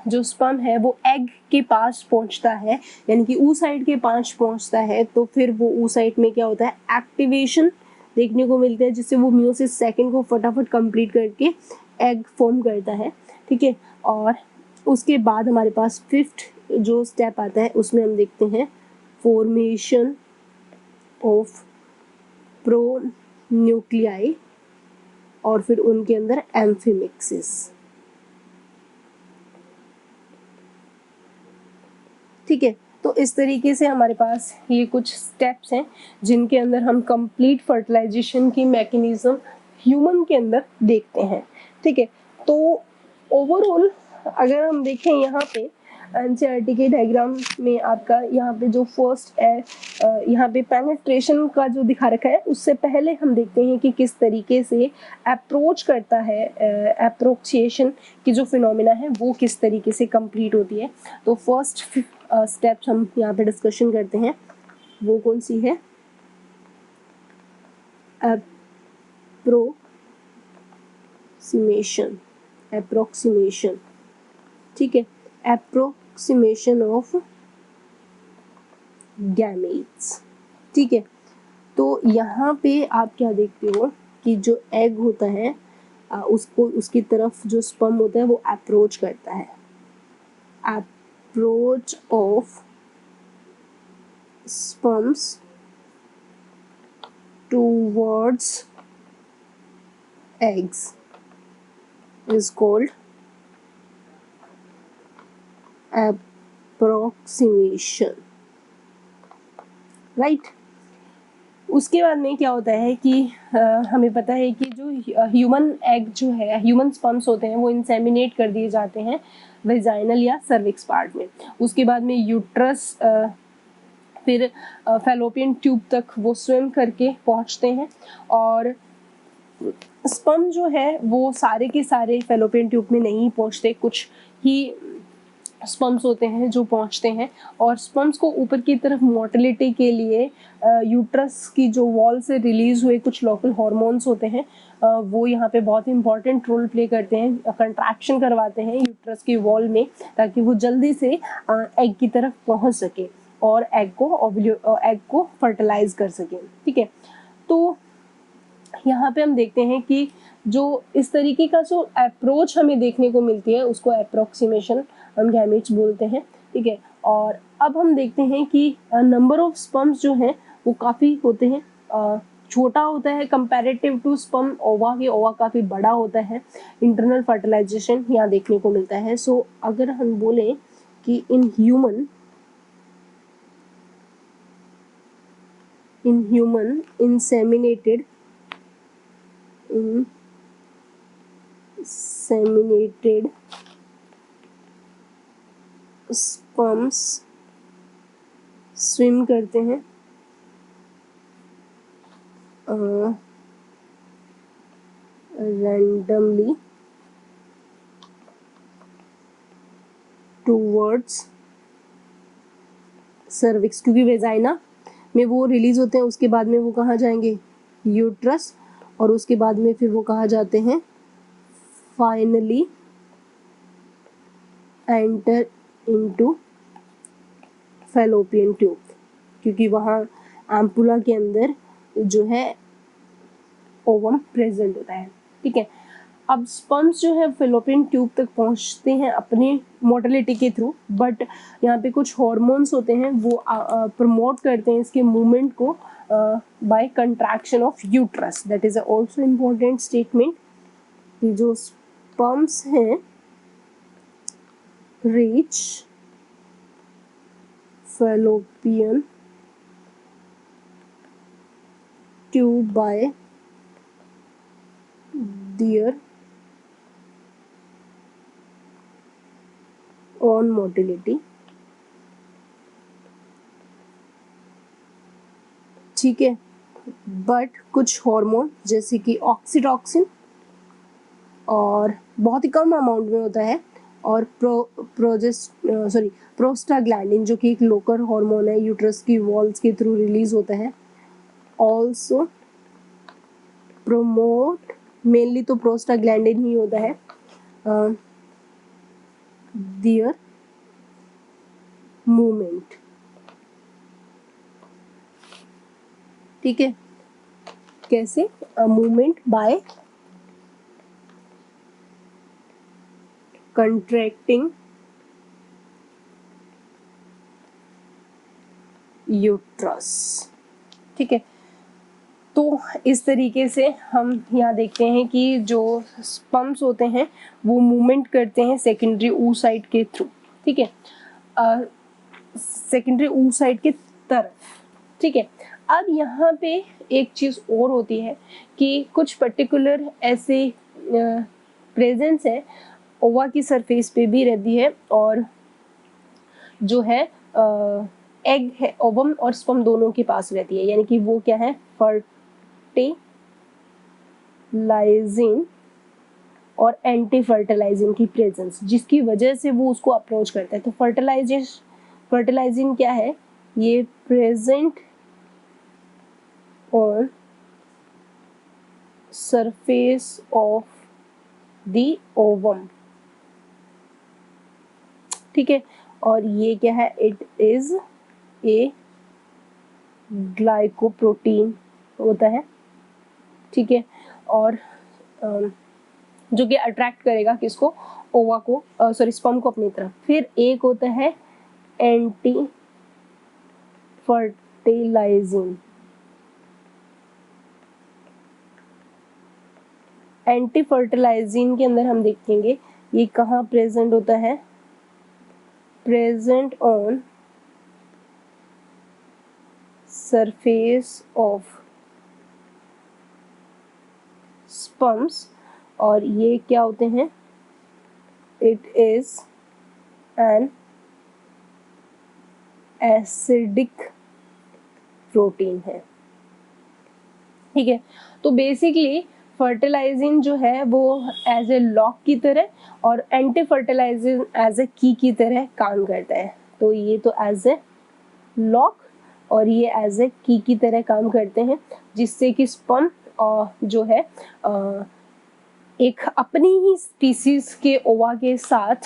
जो स्पर्म है वो एग के पास पहुंचता है, यानी कि ऊ साइड के पास पहुंचता है। तो फिर वो ऊ साइड में क्या होता है, एक्टिवेशन देखने को मिलता है, जिससे वो मियोसिस सेकंड को फटाफट कंप्लीट करके एग फॉर्म करता है, ठीक है। और उसके बाद हमारे पास फिफ्थ जो स्टेप आता है उसमें हम देखते हैं फॉर्मेशन ऑफ प्रोन्यूक्लियाई और फिर उनके अंदर एम्फीमिक्सिस, ठीक है। तो इस तरीके से हमारे पास ये कुछ स्टेप्स हैं जिनके अंदर हम कंप्लीट फर्टिलाइजेशन की मैकेनिज्म ह्यूमन के अंदर देखते हैं, ठीक है। तो ओवरऑल अगर हम देखें यहाँ पे एनसीईआरटी के डायग्राम में आपका यहाँ पे जो फर्स्ट है, यहाँ पे पेनेट्रेशन का जो दिखा रखा है, उससे पहले हम देखते हैं कि किस तरीके से अप्रोच करता है, अप्रोचिएशन की जो फिनोमिना है वो किस तरीके से कंप्लीट होती है। तो फर्स्ट स्टेप्स हम यहाँ पे डिस्कशन करते हैं, वो कौन सी है, अप्रोक्सीमेशन, अप्रोक्सीमेशन, ठीक है, अप्रोक्सीमेशन ऑफ गैमेट्स, ठीक है। तो यहाँ पे आप क्या देखते हो कि जो एग होता है उसको, उसकी तरफ जो स्पर्म होता है वो अप्रोच करता है, approach of sperms towards eggs is called approximation, right. उसके बाद में क्या होता है कि हमें पता है कि जो ह्यूमन एग जो है, ह्यूमन स्पर्म्स होते हैं, वो इंसेमिनेट कर दिए जाते हैं वेजाइनल या सर्विक्स पार्ट में। उसके बाद में यूट्रस, फिर फैलोपियन ट्यूब तक वो स्विम करके पहुंचते हैं, और स्पर्म जो है वो सारे के सारे फैलोपियन ट्यूब में नहीं पहुंचते, कुछ ही स्पर्म्स होते हैं जो पहुंचते हैं। और स्पर्म्स को ऊपर की तरफ मोटिलिटी के लिए यूट्रस की जो वॉल से रिलीज हुए कुछ लोकल हार्मोन्स होते हैं, वो यहाँ पे बहुत इंपॉर्टेंट रोल प्ले करते हैं, कंट्रैक्शन करवाते हैं यूट्रस की वॉल में, ताकि वो जल्दी से एग की तरफ पहुंच सके और एग को फर्टिलाइज कर सके, ठीक है। तो यहाँ पे हम देखते हैं कि जो इस तरीके का जो अप्रोच हमें देखने को मिलती है उसको अप्रोक्सीमेशन हम गैमेट्स बोलते हैं, ठीक है। और अब हम देखते हैं कि नंबर ऑफ स्पर्म्स जो हैं वो काफ़ी होते हैं, छोटा होता है कंपैरेटिव टू स्पर्म ओवा के, ओवा काफ़ी बड़ा होता है। इंटरनल फर्टिलाइजेशन यहाँ देखने को मिलता है। सो अगर हम बोलें कि in human inseminated sperms swim करते हैं randomly towards cervix, क्योंकि वेजाइना में वो रिलीज होते हैं, उसके बाद में वो कहाँ जाएंगे, यूट्रस, और उसके बाद में फिर वो कहाँ जाते हैं, finally enter into fallopian tube, क्योंकि वहाँ एम्पुला के अंदर जो है ओवम प्रेजेंट होता है, ठीक है। अब स्पर्म्स जो है फैलोपियन ट्यूब तक पहुंचते हैं अपनी मोटिलिटी के थ्रू, बट यहाँ पे कुछ हार्मोन्स होते हैं वो प्रमोट करते हैं इसके मूवमेंट को by contraction of uterus. That is also important statement कि जो स्पर्म्स हैं reach fallopian tube by their own motility, ठीक है। बट कुछ हार्मोन जैसे कि ऑक्सीटॉक्सिन और बहुत ही कम अमाउंट में होता है, और प्रोस्टाग्लैंडिन जो कि एक लोकल हार्मोन है, यूट्रस की वॉल्स के थ्रू रिलीज होता है, ऑल्सो प्रोमोट, मेनली तो प्रोस्टाग्लैंडिन ही होता है, देयर मूवमेंट, ठीक है। कैसे, मूवमेंट बाय कंट्रैक्टिंग यूट्रस, ठीक है। तो इस तरीके से हम यहाँ देखते हैं कि जो स्पर्म्स होते हैं वो मूवमेंट करते हैं सेकेंडरी oocyte के थ्रू, ठीक है, सेकेंडरी oocyte के तरफ, ठीक है। अब यहाँ पे एक चीज़ और होती है कि कुछ पर्टिकुलर ऐसे प्रेजेंस है ओवा की सरफेस पे भी रहती है, और जो है एग है, ओवम और स्पर्म दोनों के पास रहती है, यानी कि वो क्या है, फर्टिलाइजिंग और एंटी फर्टिलाइजिंग की प्रेजेंस, जिसकी वजह से वो उसको अप्रोच करता है। तो फर्टिलाइजिंग क्या है, ये present on surface of the ovum, ठीक है। और ये क्या है, इट इज ए ग्लाइकोप्रोटीन होता है, ठीक है। और जो कि अट्रैक्ट करेगा किसको, ओवा को, सॉरी स्पर्म को अपनी तरफ। फिर एक होता है एंटी फर्टिलाइजिंग। एंटी फर्टिलाइजिंग के अंदर हम देखेंगे ये कहाँ प्रेजेंट होता है, present on surface of sperms. और ये क्या होते हैं, it is an acidic protein है। ठीक है, तो बेसिकली फर्टिलाइजिंग जो है वो एज ए लॉक की तरह और एंटी फर्टिलाइजिंग एज ए की तरह काम करता है। तो ये तो एज ए लॉक और ये एज ए की तरह काम करते हैं, जिससे कि स्पर्म जो है एक अपनी ही स्पीसीज के ओवा के साथ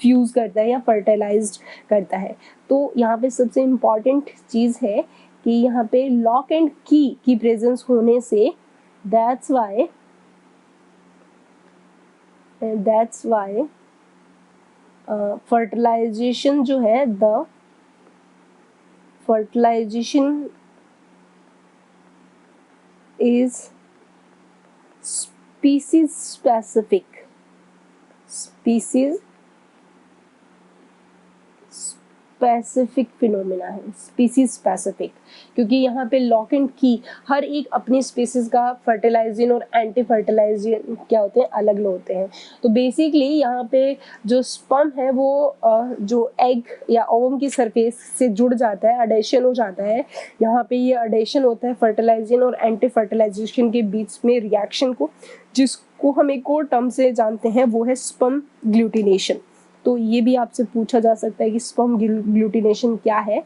फ्यूज करता है या फर्टिलाइज्ड करता है। तो यहाँ पे सबसे इम्पॉर्टेंट चीज़ है कि यहाँ पे लॉक एंड की प्रेजेंस होने से दैट्स वाई फर्टिलाइजेशन जो है, the fertilization is species specific phenomena है, स्पीसीज स्पेसिफिक, क्योंकि यहाँ पे लॉक एंड की हर एक अपनी स्पीसीज का फर्टिलाइजिंग और एंटी फर्टिलाइजिंग क्या होते हैं, अलग होते हैं। तो बेसिकली यहाँ पे जो स्पर्म है वो जो एग या ओवम की सरफेस से जुड़ जाता है, अडेशन हो जाता है। यहाँ पे ये अडेशन होता है फर्टिलाइजिंग और एंटी फर्टिलाइजेशन के बीच में रिएक्शन को, जिसको हम एक और टर्म से जानते हैं, वो है स्पर्म ग्लूटिनेशन। तो ये भी आपसे पूछा जा सकता है कि स्पर्म ग्लूटिनेशन क्या है,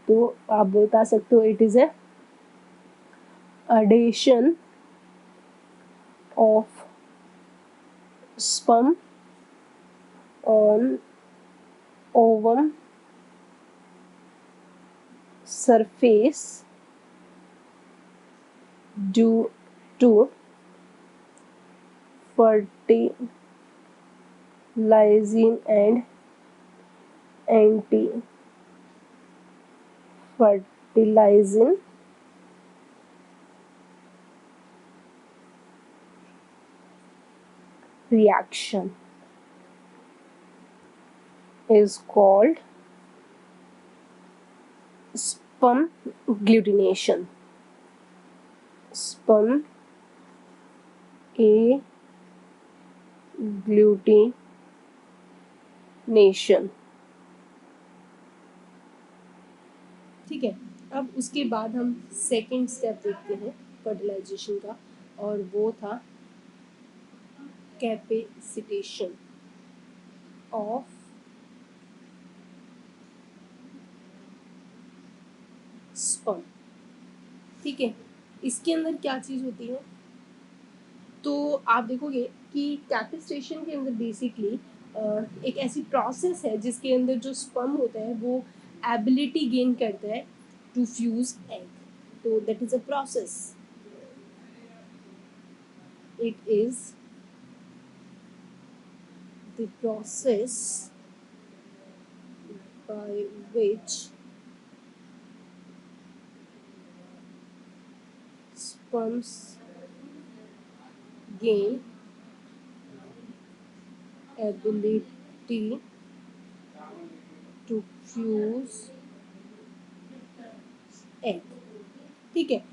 तो आप बता सकते हो it is a addition of sperm on ovum surface due to fertilizing and anti-fertilizing reaction is called sperm glutination. Sperm glutination. ठीक है, अब उसके बाद हम सेकेंड स्टेप देखते हैं फर्टिलाइजेशन का, और वो था कैपेसिटेशन ऑफ स्पर्म। ठीक है, इसके अंदर क्या चीज़ होती है, तो आप देखोगे कि कैपेसिटेशन के अंदर बेसिकली एक ऐसी प्रोसेस है जिसके अंदर जो स्पर्म होता है वो एबिलिटी गेन करता है टू फ्यूज एग। तो that is a process, it is the process by which sperms gain ability to fuse egg। ठीक है,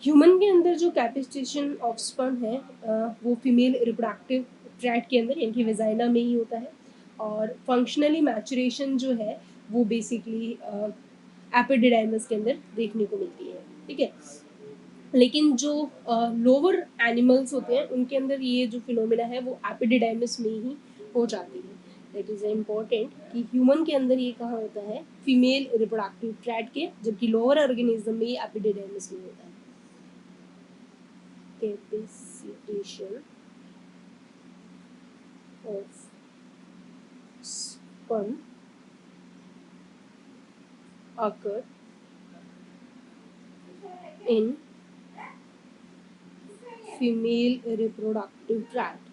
ह्यूमन के अंदर जो कैपेसिटेशन ऑफ स्पर्म है वो फीमेल रिप्रोडक्टिव ट्रैक्ट के अंदर यानी कि वेजाइना में ही होता है, और फंक्शनली मैचुरेशन जो है वो बेसिकली एपिडिडाइमस के अंदर देखने को मिलती है। ठीक है, लेकिन जो लोअर एनिमल्स होते हैं उनके अंदर ये जो फिनोमिना है वो एपिडिडाइमस में ही हो जाती है। दैट इज इम्पोर्टेंट कि ह्यूमन के अंदर ये कहाँ होता है, फीमेल रिप्रोडक्टिव ट्रैक्ट के, जबकि लोअर ऑर्गेनिज्म में ये एपिडिडाइमस में होता है। Capacitation of sperm occur in female reproductive tract।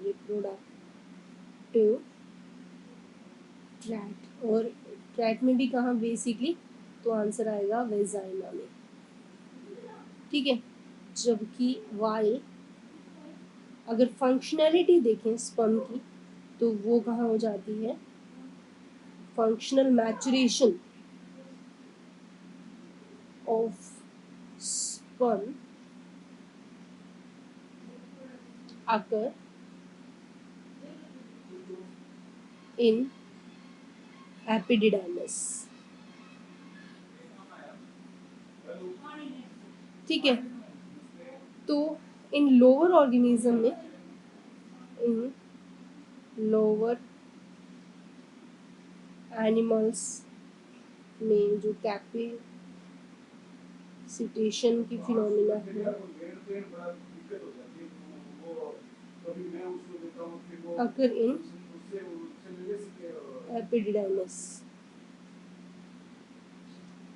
Reproductive tract, और ट्रैक्ट में भी कहाँ बेसिकली, तो आंसर आएगा वेजाइना में, ठीक है। जबकि वाई अगर फंक्शनैलिटी देखें स्पर्म की तो वो कहाँ हो जाती है, functional maturation of sperm occur in epididymis, ठीक है। तो इन लोअर ऑर्गेनिज्म में, इन लोअर एनिमल्स में जो कैपेसिटेशन की फिनोमिना है अकर इन एपिडिडाइमिस,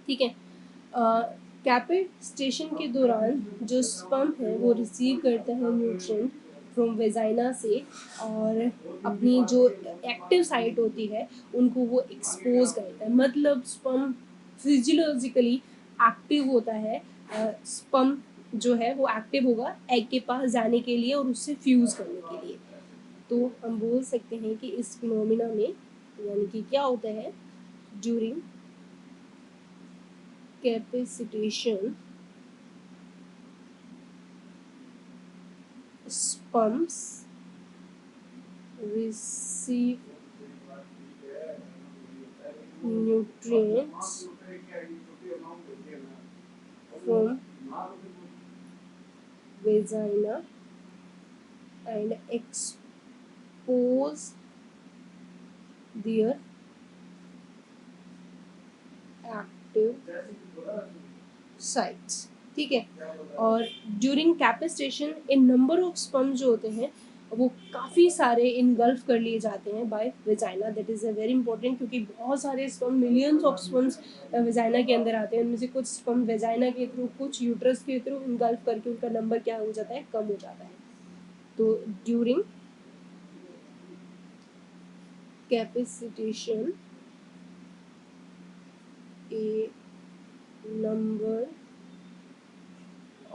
ठीक है। कैपेसिटेशन के दौरान जो स्पर्म है वो रिसीव करता है न्यूट्रिएंट फ्रॉम वेजाइना से, और अपनी जो एक्टिव साइट होती है उनको वो एक्सपोज करता है, मतलब स्पर्म फिजियोलॉजिकली एक्टिव होता है। स्पर्म जो है वो एक्टिव होगा एग के पास जाने के लिए और उससे फ्यूज करने के लिए। तो हम बोल सकते हैं कि इस फिनोमिना में यानी कि क्या होता है, during capacitation sperms receive nutrients from vagina and expose their active sites, ठीक है। और during capacitation in number of sperm जो होते हैं वो काफ़ी सारे इनगल्फ कर लिए जाते हैं by vagina, that is a very important, क्योंकि बहुत सारे sperm, millions of sperms vagina के अंदर आते हैं, उनमें से कुछ स्पर्म वेजाइना के थ्रू, कुछ यूट्रस के थ्रू इनगल्फ करके उनका नंबर क्या हो जाता है, कम हो जाता है। तो during capacitation A number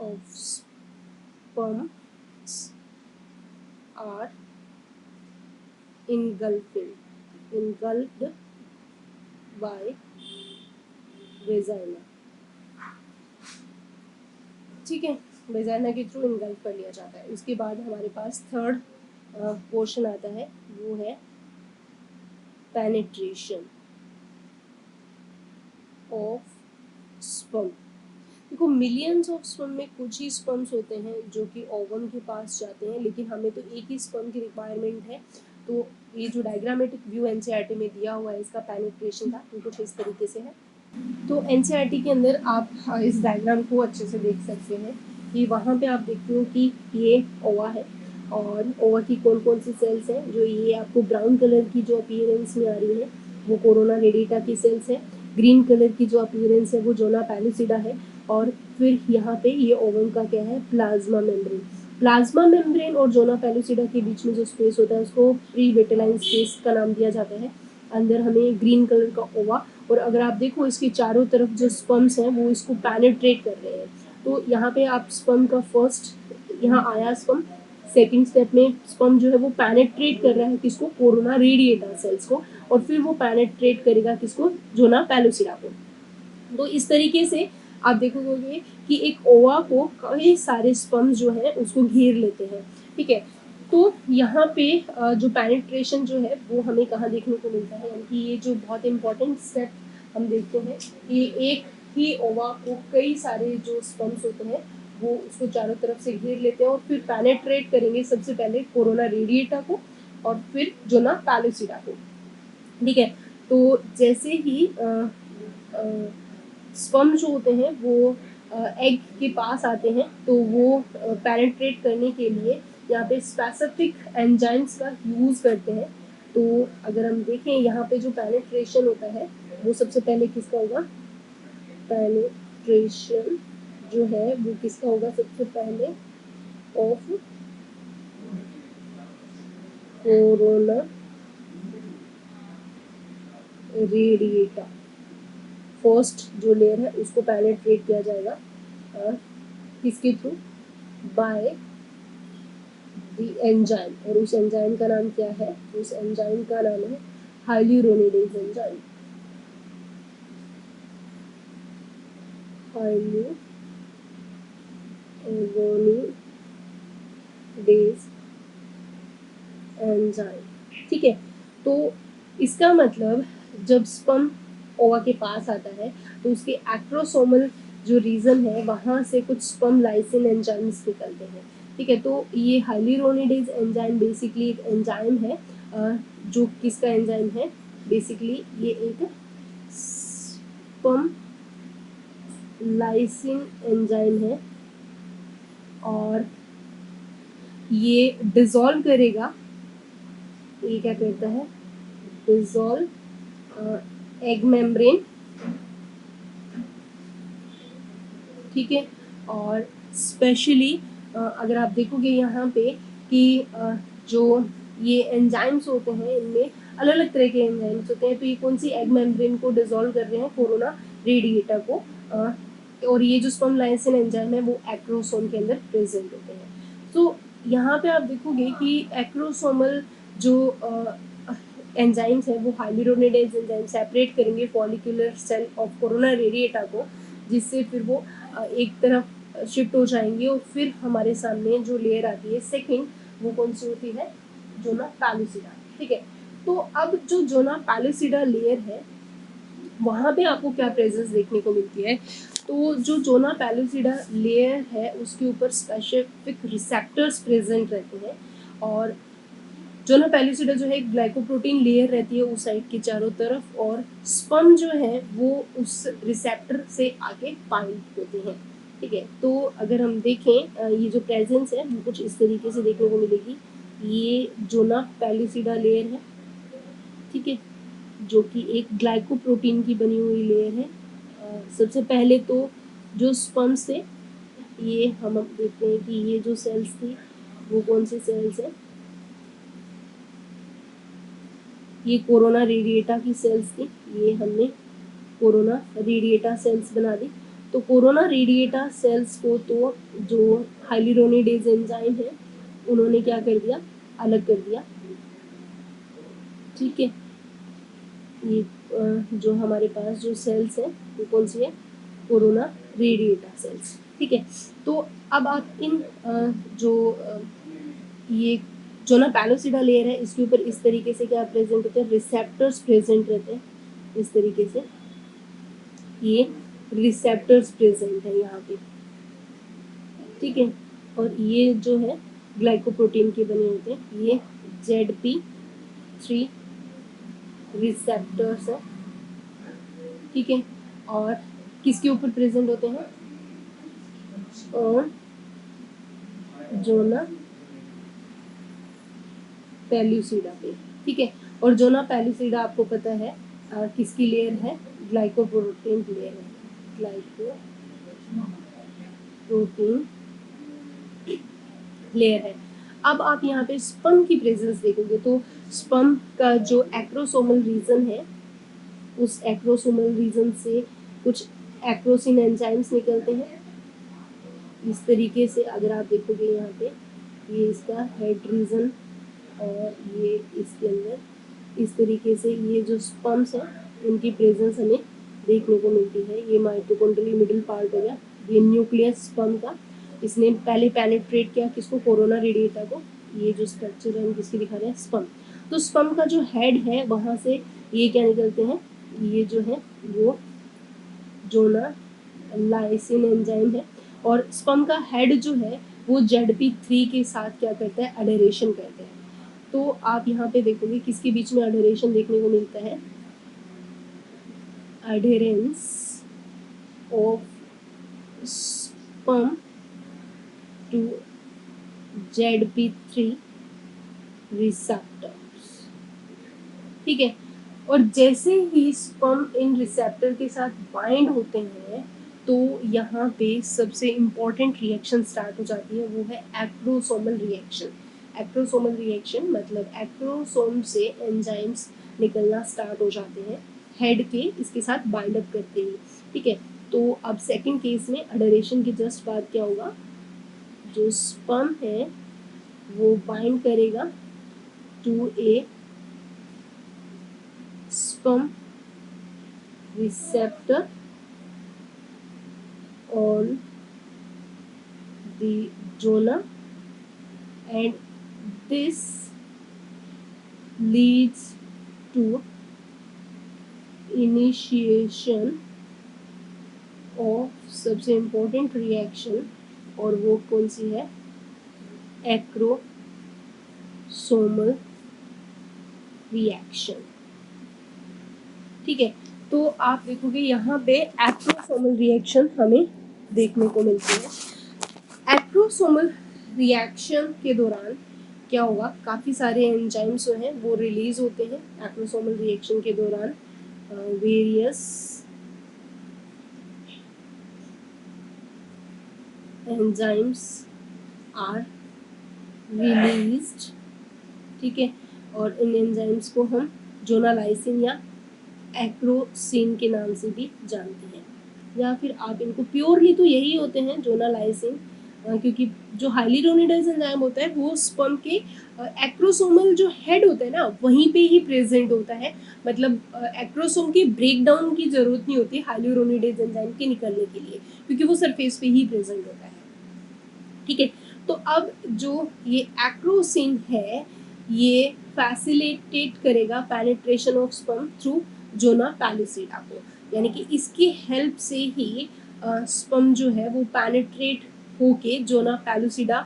of sperms are engulfed by vagina, ठीक है। वेजाइना के थ्रू इनगल्फ कर लिया जाता है। उसके बाद हमारे पास थर्ड पोर्शन आता है, वो है पेनिट्रेशन ऑफ स्पर्म। देखो मिलियंस ऑफ स्पर्म में कुछ ही स्पर्म्स होते हैं जो कि ओवम के पास जाते हैं, लेकिन हमें तो एक ही स्पर्म की रिक्वायरमेंट है। तो ये जो डायग्रामेटिक व्यू एनसीईआरटी में दिया हुआ है इसका पेनिट्रेशन था, तो कुछ इस तरीके से है। तो एनसीईआरटी के अंदर आप इस डायग्राम को अच्छे से देख सकते हैं कि वहाँ पे आप देखते हो कि ये ओवा है, और ओवा की कौन कौन सी सेल्स हैं, जो ये आपको ब्राउन कलर की जो अपीयरेंस में आ रही है वो कोरोना रेडिटा की सेल्स है। ग्रीन कलर की जो अपीयरेंस है वो जोना पैलुसिडा है, और फिर यहाँ पे ये ओवम का क्या है, प्लाज्मा मेम्ब्रेन। प्लाज्मा मेम्ब्रेन और जोना पैलुसिडा के बीच में जो स्पेस होता है उसको प्री वेटेलाइन स्पेस का नाम दिया जाता है। अंदर हमें ग्रीन कलर का ओवा, और अगर आप देखो इसके चारों तरफ जो स्पर्म्स हैं वो इसको पेनिट्रेट कर रहे हैं। तो यहाँ पे आप स्पर्म का फर्स्ट, यहाँ आया स्पर्म, सेकंड स्टेप में स्पर्म जो है वो पेनिट्रेट कर रहा है किसको, कोरोना रेडिएटा सेल्स को, और फिर वो पेनिट्रेट करेगा किसको, जोना पैलुसिडा को। तो इस तरीके से आप देखोगे कि एक ओवा को कई सारे स्पर्म्स जो है उसको घेर लेते हैं, ठीक है। तो यहाँ पे जो पेनिट्रेशन जो है वो हमें कहाँ देखने को मिलता है, यानी कि ये जो बहुत इंपॉर्टेंट स्टेप हम देखते हैं, ये एक ही ओवा को कई सारे जो स्पर्म्स होते हैं वो उसको चारों तरफ से घेर लेते हैं, और फिर पेनिट्रेट करेंगे सबसे पहले कोरोना रेडिएटा को और फिर जोना पैलुसिडा को, ठीक है। तो जैसे ही स्पर्म जो होते हैं वो एग के पास आते हैं तो वो पेनिट्रेट करने के लिए यहाँ पे स्पेसिफिक एंजाइम्स का यूज़ करते हैं। तो अगर हम देखें यहाँ पे जो पेनिट्रेशन होता है वो सबसे पहले किसका होगा, पेनिट्रेशन जो है वो किसका होगा सबसे पहले, ऑफ कोरोना रेडिएटा, फर्स्ट जो लेयर है उसको पेनेट्रेट किया जाएगा किसके थ्रू, बाय द एंजाइम, और उस एंजाइम का नाम क्या है, उस एंजाइम का नाम है हाइल्यूरोनिडेज एंजाइम, हाइल्यूरोनिडेज एंजाइम। ठीक है, तो इसका मतलब जब स्पर्म ओवा के पास आता है तो उसके एक्रोसोमल जो रीजन है वहां से कुछ स्पर्म लाइसिन एंजाइम्स निकलते हैं। ठीक है, तो ये हाइल्यूरोनिडेज एंजाइम बेसिकली एक एंजाइम है जो किसका एंजाइम है, बेसिकली ये एक स्पर्म लाइसिन एंजाइम है, और ये डिसॉल्व करेगा, ये क्या करता है, डिसॉल्व एग मेम्ब्रेन। ठीक है, और स्पेशली अगर आप देखोगे यहाँ पे कि जो ये एंजाइम्स होते हैं इनमें अलग अलग तरह के एंजाइम्स होते हैं, तो ये कौन सी एग मेम्ब्रेन को डिसॉल्व कर रहे हैं, कोरोना रेडिएटा को, और ये जो स्पर्म लाइसिन एंजाइम है वो एक्रोसोम के अंदर प्रेजेंट होते हैं। तो यहाँ पे आप देखोगे कि एक्रोसोमल जो एंजाइम्स है वो हाइल्यूरोनिडेज एंजाइम सेपरेट करेंगे follicular cell of corona radiata को, जिससे फिर वो एक तरफ शिफ्ट हो जाएंगे, और फिर हमारे सामने जो लेयर आती है सेकंड, वो कौन सी होती है, जोना पैलुसिडा। ठीक है, तो अब जो जोना पैलुसिडा लेयर है वहाँ पे आपको क्या प्रेजेंस देखने को मिलती है, तो जो जोना पैलुसिडा लेयर है उसके ऊपर स्पेसिफिक रिसेप्टर्स प्रेजेंट रहते हैं, और जोना पैलुसिडा जो है एक ग्लाइकोप्रोटीन लेयर रहती है उस साइड के चारों तरफ, और स्पर्म जो है वो उस रिसेप्टर से आके बाइंड होते हैं। ठीक है, तो अगर हम देखें ये जो प्रेजेंस है वो कुछ इस तरीके से देखने को मिलेगी, ये जोना पैलुसिडा लेयर है। ठीक है, जो कि एक ग्लाइकोप्रोटीन की बनी हुई लेयर है। सबसे पहले तो जो स्पर्म से ये हम अब देखते हैं कि ये जो सेल्स थी वो कौन सी सेल्स है, ये कोरोना रेडिएटा की सेल्स थी, ये हमने कोरोना रेडिएटा सेल्स बना दी। तो कोरोना रेडिएटा सेल्स को तो जो हाइल्यूरोनिडेज एंजाइम है उन्होंने क्या कर दिया, अलग कर दिया। ठीक है, ये जो हमारे पास जो सेल्स है वो कौन सी है, कोरोना रेडिएटा सेल्स। ठीक है, तो अब आप इन जो ये जो ना पैलोसिडा लेयर है इसके ऊपर इस तरीके से क्या प्रेजेंट होते हैं, रिसेप्टर्स प्रेजेंट रहते हैं, इस तरीके से ये रिसेप्टर्स प्रेजेंट है यहाँ पे। ठीक है, और ये जो है ग्लाइकोप्रोटीन के बने होते हैं, ये ZP3 रिसेप्टर्स है। ठीक है, और किसके ऊपर प्रेजेंट होते हैं, और जोना पैल्यूसिडा पे। ठीक है, और जोना पैल्यूसिडा आपको पता है किसकी लेयर है, ग्लाइकोप्रोटीन लेयर है, ग्लाइकोप्रोटीन लेयर है। अब आप यहाँ पे स्पर्म की प्रेजेंस देखोगे तो स्पर्म का जो एक्रोसोमल रीजन है उस एक्रोसोमल रीजन से कुछ एक्रोसिन एंजाइम्स निकलते हैं इस तरीके से। अगर आप देखोगे यहाँ पे ये इसका हेड रीजन, और ये इसके अंदर इस तरीके से ये जो स्पर्म्स हैं उनकी प्रेजेंस हमें देखने को मिलती है। ये माइटोकॉन्ड्रियल मिडिल पार्ट हो गया, ये न्यूक्लियस स्पर्म का, इसने पहले पेनिट्रेट किया किसको, कोरोना रेडिएटा को। ये जो स्ट्रक्चर है हम किसकी दिखा रहे हैं, स्पर्म। तो स्पर्म का जो हेड है वहाँ से ये क्या निकलते हैं, ये जो है वो जोना लाइसिन एंजाइम है, और स्पर्म का हेड जो है वो ZP3 के साथ क्या करता है, अडरेशन करते हैं। तो आप यहाँ पे देखोगे किसके बीच में अडरेशन देखने को मिलता है, adherence of sperm to ZP3 receptors. ठीक है, और जैसे ही स्पर्म इन रिसेप्टर के साथ बाइंड होते हैं तो यहाँ पे सबसे इम्पोर्टेंट रिएक्शन स्टार्ट हो जाती है, वो है एक्रोसोमल रिएक्शन। एक्रोसोमल रिएक्शन मतलब एक्रोसोम से एंजाइम्स निकलना स्टार्ट हो जाते हैं हेड के इसके साथ बाइंड अप करते ही, ठीक है। तो अब सेकंड केस में अडरेशन के जस्ट बाद क्या होगा, जो स्पर्म है वो बाइंड करेगा to a sperm receptor on the zona, and this leads to initiation of सबसे important reaction, और वो कौन सी है, एक्रोसोमल रिएक्शन, ठीक है। तो आप देखोगे यहाँ पे एक्रोसोमल रिएक्शन हमें देखने को मिलती है। एक्रोसोमल रिएक्शन के दौरान क्या होगा, काफ़ी सारे एंजाइम्स जो हैं वो रिलीज होते हैं एक्रोसोमल रिएक्शन के दौरान। वेरियस एंजाइम्स आर रिलीज्ड, ठीक है। और इन एंजाइम्स को हम जोनालाइसिन या एक्रोसिन के नाम से भी जानते हैं, या फिर आप इनको प्योरली तो यही होते हैं जोनालाइसिन, क्योंकि जो हाईली रोनिडाइज एंजाइम होता है वो स्पर्म के एक्रोसोमल जो हेड होता है ना वहीं पे ही प्रेजेंट होता है, मतलब एक्रोसोम की ब्रेक डाउन की जरूरत नहीं होती हाईली रोनिडाइज एंजाइम के निकलने के लिए, क्योंकि वो सरफेस पे ही प्रेजेंट होता है, ठीक है। तो अब जो ये एक्रोसिन है ये फैसिलिटेट करेगा पेनिट्रेशन ऑफ स्पर्म थ्रू जोना पैलिसिडा को, यानी कि इसकी हेल्प से ही स्पर्म जो है वो पेनिट्रेट होके जोना पैलिसिडा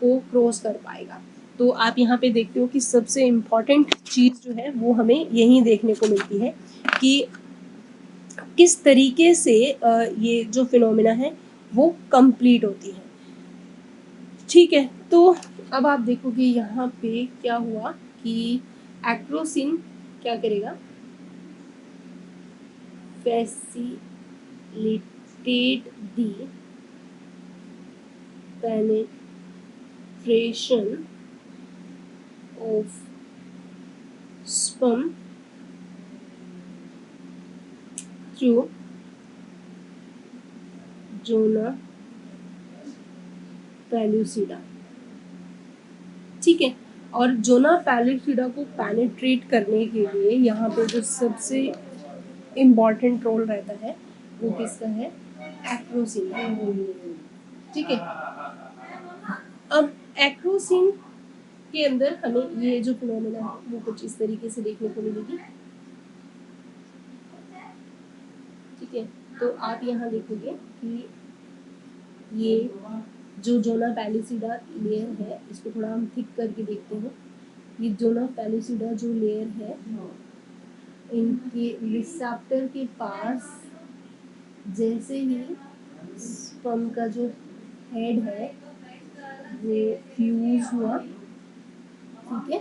को क्रॉस कर पाएगा। तो आप यहाँ पे देखते हो कि सबसे इम्पॉर्टेंट चीज़ जो है वो हमें यहीं देखने को मिलती है कि किस तरीके से ये जो फिनोमिना है वो कंप्लीट होती है, ठीक है। तो अब आप देखोगे यहाँ पे क्या हुआ कि एक्रोसिन क्या करेगा, facilitate the penetration of sperm through zona pellucida, ठीक है। और जोना पैल्यूसिडा को पेनिट्रेट करने के लिए यहाँ पे जो सबसे इम्पॉर्टेंट रोल रहता है वो किसका है, एक्रोसिन, ठीक है। अब एक्रोसिन के अंदर हमें ये जो फिनोमेना है वो कुछ इस तरीके से देखने को मिलेगी, ठीक है। तो आप यहाँ देखोगे कि ये जो जोना पैलिसिडा लेयर है इसको थोड़ा हम थिक करके देखते हैं। ये जोना पैलिसिडा जो लेयर है इनके रिसेप्टर के पास जैसे ही स्पर्म का जो हेड है वो फ्यूज हुआ, ठीक है।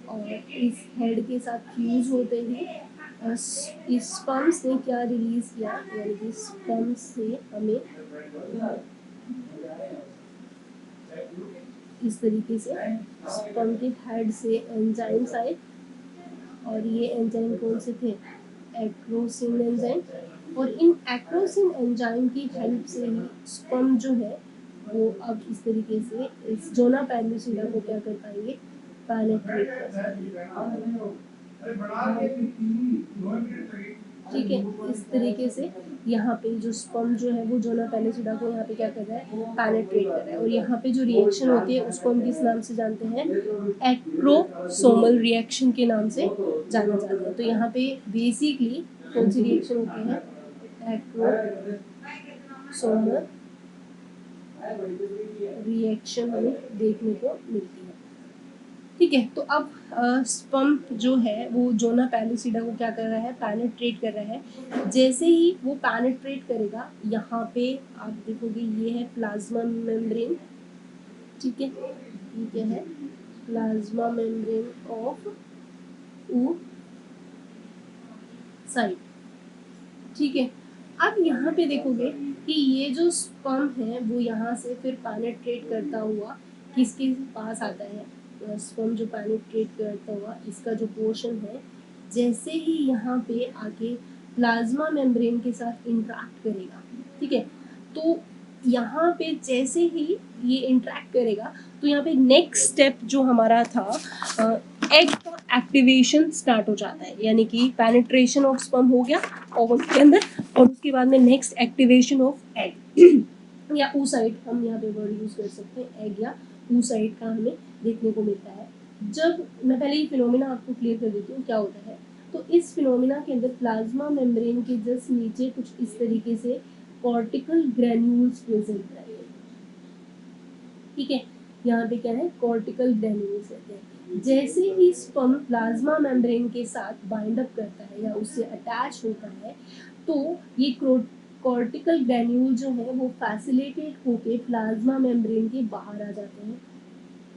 और इस हेड के साथ फ्यूज होते ही इस स्पर्म ने क्या रिलीज किया, यानी कि स्पर्म से हमें इस तरीके से स्पर्म के हेड से एंजाइम्स आए, और ये एंजाइम कौन से थे, एक्रोसिन एंजाइम, और इन एक्रोसिन एंजाइम की हेल्प से ही स्पर्म जो है वो अब इस तरीके से इस जोना पैल्यूसिडा को क्या कर पाएंगे, पेनिट्रेट कर पाएंगे, ठीक है। इस तरीके से यहाँ पे जो स्पर्म जो है वो जोना पैलिसिडा को यहाँ पे क्या कर रहा है, पेनिट्रेट कर रहा है, और यहाँ पे जो रिएक्शन होती है उसको हम किस नाम से जानते हैं, एक्रोसोमल रिएक्शन के नाम से जाना जाता है। तो यहाँ पे बेसिकली कौन सी रिएक्शन होती है, एक्रोसोमल रिएक्शन हमें देखने को मिलती है, ठीक है। तो अब स्पर्म जो है वो जोना पैलिसिडा को क्या कर रहा है, पेनिट्रेट कर रहा है। जैसे ही वो पेनिट्रेट करेगा यहाँ पे आप देखोगे ये है प्लाज्मा मेम्ब्रेन, ठीक है। ये क्या है, प्लाज्मा मेम्ब्रेन ऑफ oocyte, ठीक है। अब यहाँ पे देखोगे कि ये जो स्पर्म है वो यहाँ से फिर पेनिट्रेट करता हुआ किसके पास आता है, स्पर्म जो पेनिट्रेट करता हुआ इसका जो पोर्शन है, जैसे ही यहाँ पे आके प्लाज्मा मेम्ब्रेन के साथ इंटरेक्ट करेगा, ठीक है, तो यहाँ पे जैसे ही ये इंटरेक्ट करेगा तो यहाँ पे नेक्स्ट स्टेप जो हमारा था, एग का एक्टिवेशन स्टार्ट हो जाता है, यानी कि पेनिट्रेशन ऑफ स्पर्म हो गया ओवम के अंदर, और उसके बाद में नेक्स्ट एक्टिवेशन ऑफ एग या oocyte, हम यहाँ पे वर्ड यूज कर सकते हैं, एग या oocyte का हमें देखने को मिलता है। जब मैं पहले ये फिनोमिना आपको क्लियर कर देती हूँ क्या होता है, तो इस फिनोमिना के अंदर प्लाज्मा मेम्ब्रेन के जस्ट नीचे कुछ इस तरीके से कॉर्टिकल ग्रैन्यूल्स प्रेजेंट रहेंगे, ठीक है, यहाँ पे क्या है, कॉर्टिकल ग्रैन्यूल्स रहते हैं। जैसे ही स्पर्म प्लाज्मा मेम्ब्रेन के साथ बाइंड अप करता है या उससे अटैच होता है, तो ये कॉर्टिकल ग्रैन्यूल जो है वो फैसिलिटेट होके प्लाज्मा मेम्ब्रेन के बाहर आ जाते हैं,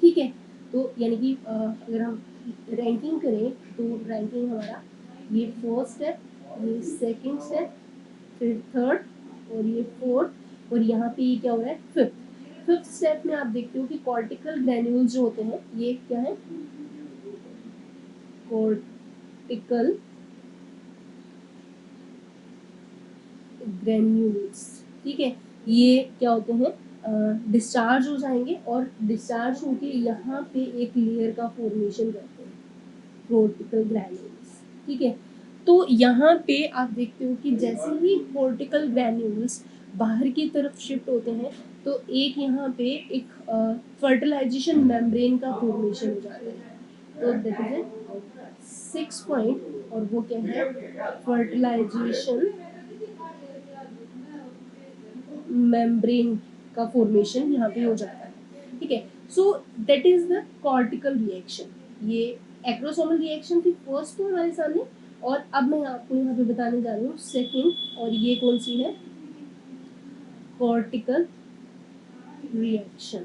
ठीक है। तो यानी कि अगर हम रैंकिंग करें तो रैंकिंग हमारा ये फर्स्ट स्टेप, ये सेकंड स्टेप, फिर थर्ड और ये फोर्थ, और यहाँ पे ये क्या हो रहा है, फिफ्थ स्टेप में आप देखते हो कि कॉर्टिकल ग्रैन्यूल्स जो होते हैं ये क्या है, कॉर्टिकल ग्रैन्यूल्स, ठीक है, ये क्या होते हैं, डिस्चार्ज हो जाएंगे और डिस्चार्ज होके यहाँ पे एक लेयर का फॉर्मेशन करते हैं, कॉर्टिकल ग्रैन्यूल्स, ठीक है। तो यहाँ पे आप देखते हो कि जैसे ही कॉर्टिकल ग्रैन्यूल्स बाहर की तरफ शिफ्ट होते हैं तो एक यहाँ पे एक फर्टिलाइजेशन मेम्ब्रेन का फॉर्मेशन हो जाता है, तो दैट इज 6 पॉइंट, और वो क्या है, फर्टिलाइजेशन मेम्ब्रेन का फॉर्मेशन यहाँ पे हो जाता है, ठीक है। So that is the cortical reaction. ये एक्रोसोमल रिएक्शन थी फर्स्ट तो हमारे सामने, और अब मैं आपको यहाँ पे बताने जा रही हूँ सेकेंड, और ये कौन सी है, कॉर्टिकल रिएक्शन,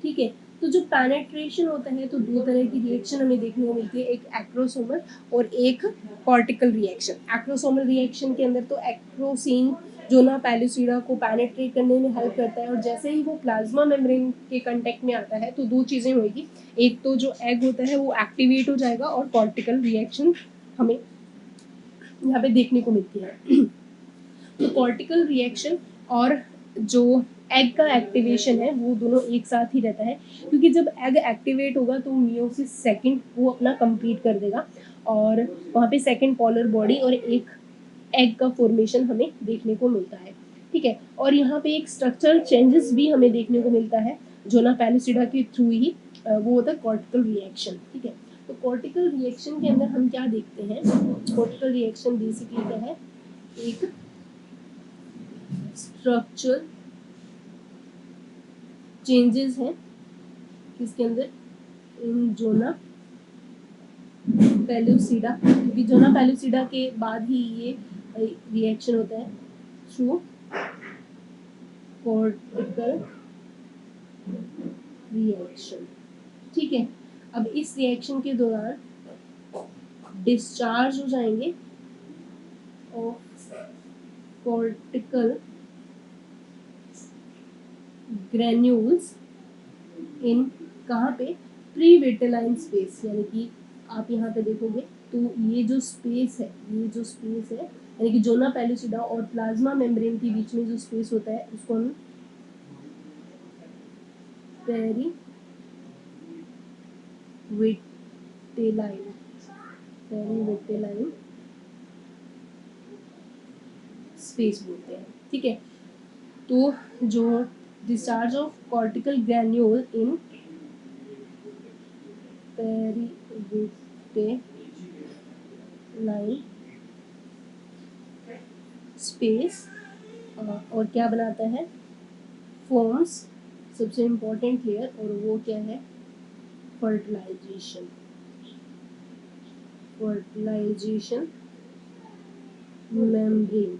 ठीक है। तो जो पेनेट्रेशन होता है तो दो तरह की रिएक्शन हमें देखने को मिलती है, एक एक्रोसोमल और एक कॉर्टिकल रिएक्शन। एक्रोसोमल रिएक्शन के अंदर तो एक्रोसिन जोना पैलुसिडा को पेनेट्रेट करने में हेल्प करता है, और जैसे ही वो प्लाज्मा मेम्ब्रेन के कांटेक्ट में आता है तो दो चीज़ें होगी, एक तो जो एग होता है वो एक्टिवेट हो जाएगा और कॉर्टिकल रिएक्शन हमें यहाँ पे देखने को मिलती है। तो कॉर्टिकल रिएक्शन और जो एग का एक्टिवेशन है वो दोनों एक साथ ही रहता है, क्योंकि जब एग एक्टिवेट होगा तो मियोसिस सेकंड वो अपना कंप्लीट कर देगा, और वहाँ पे सेकंड पोलर बॉडी और एक एग का फॉर्मेशन हमें देखने को मिलता है, ठीक है। और यहाँ पे एक स्ट्रक्चरल चेंजेस भी हमें देखने को मिलता है जोना पैलिसिडा के थ्रू ही, वो होता है कॉर्टिकल रिएक्शन, ठीक है। तो कॉर्टिकल रिएक्शन के अंदर हम क्या देखते हैं, कॉर्टिकल रिएक्शन बेसिकली क्या है, एक स्ट्रक्चरल चेंजेस हैं किसके अंदर, इन जोना पैलुसिडा, क्योंकि जोना पैलुसिडा के बाद ही ये रिएक्शन होता है थ्रू कॉर्टिकल रिएक्शन, ठीक है। अब इस रिएक्शन के दौरान डिस्चार्ज हो जाएंगे ऑफ कॉर्टिकल ग्रैन्यूल्स इन कहाँ पे, प्री विटेलाइन स्पेस, यानी कि आप यहाँ पे देखोगे तो ये जो स्पेस है, ये जो स्पेस है यानी कि जोना पैलुसिडा और प्लाज्मा मेम्ब्रेन के बीच में जो स्पेस होता है उसको हम peri vitelline, peri vitelline space बोलते हैं, ठीक है। तो जो discharge of cortical granule in perivitelline space और क्या बनाता है, फॉर्म्स सबसे इम्पोर्टेंट लेयर, और वो क्या है, फर्टिलाइजेशन, फर्टिलाइजेशन मेम्ब्रेन।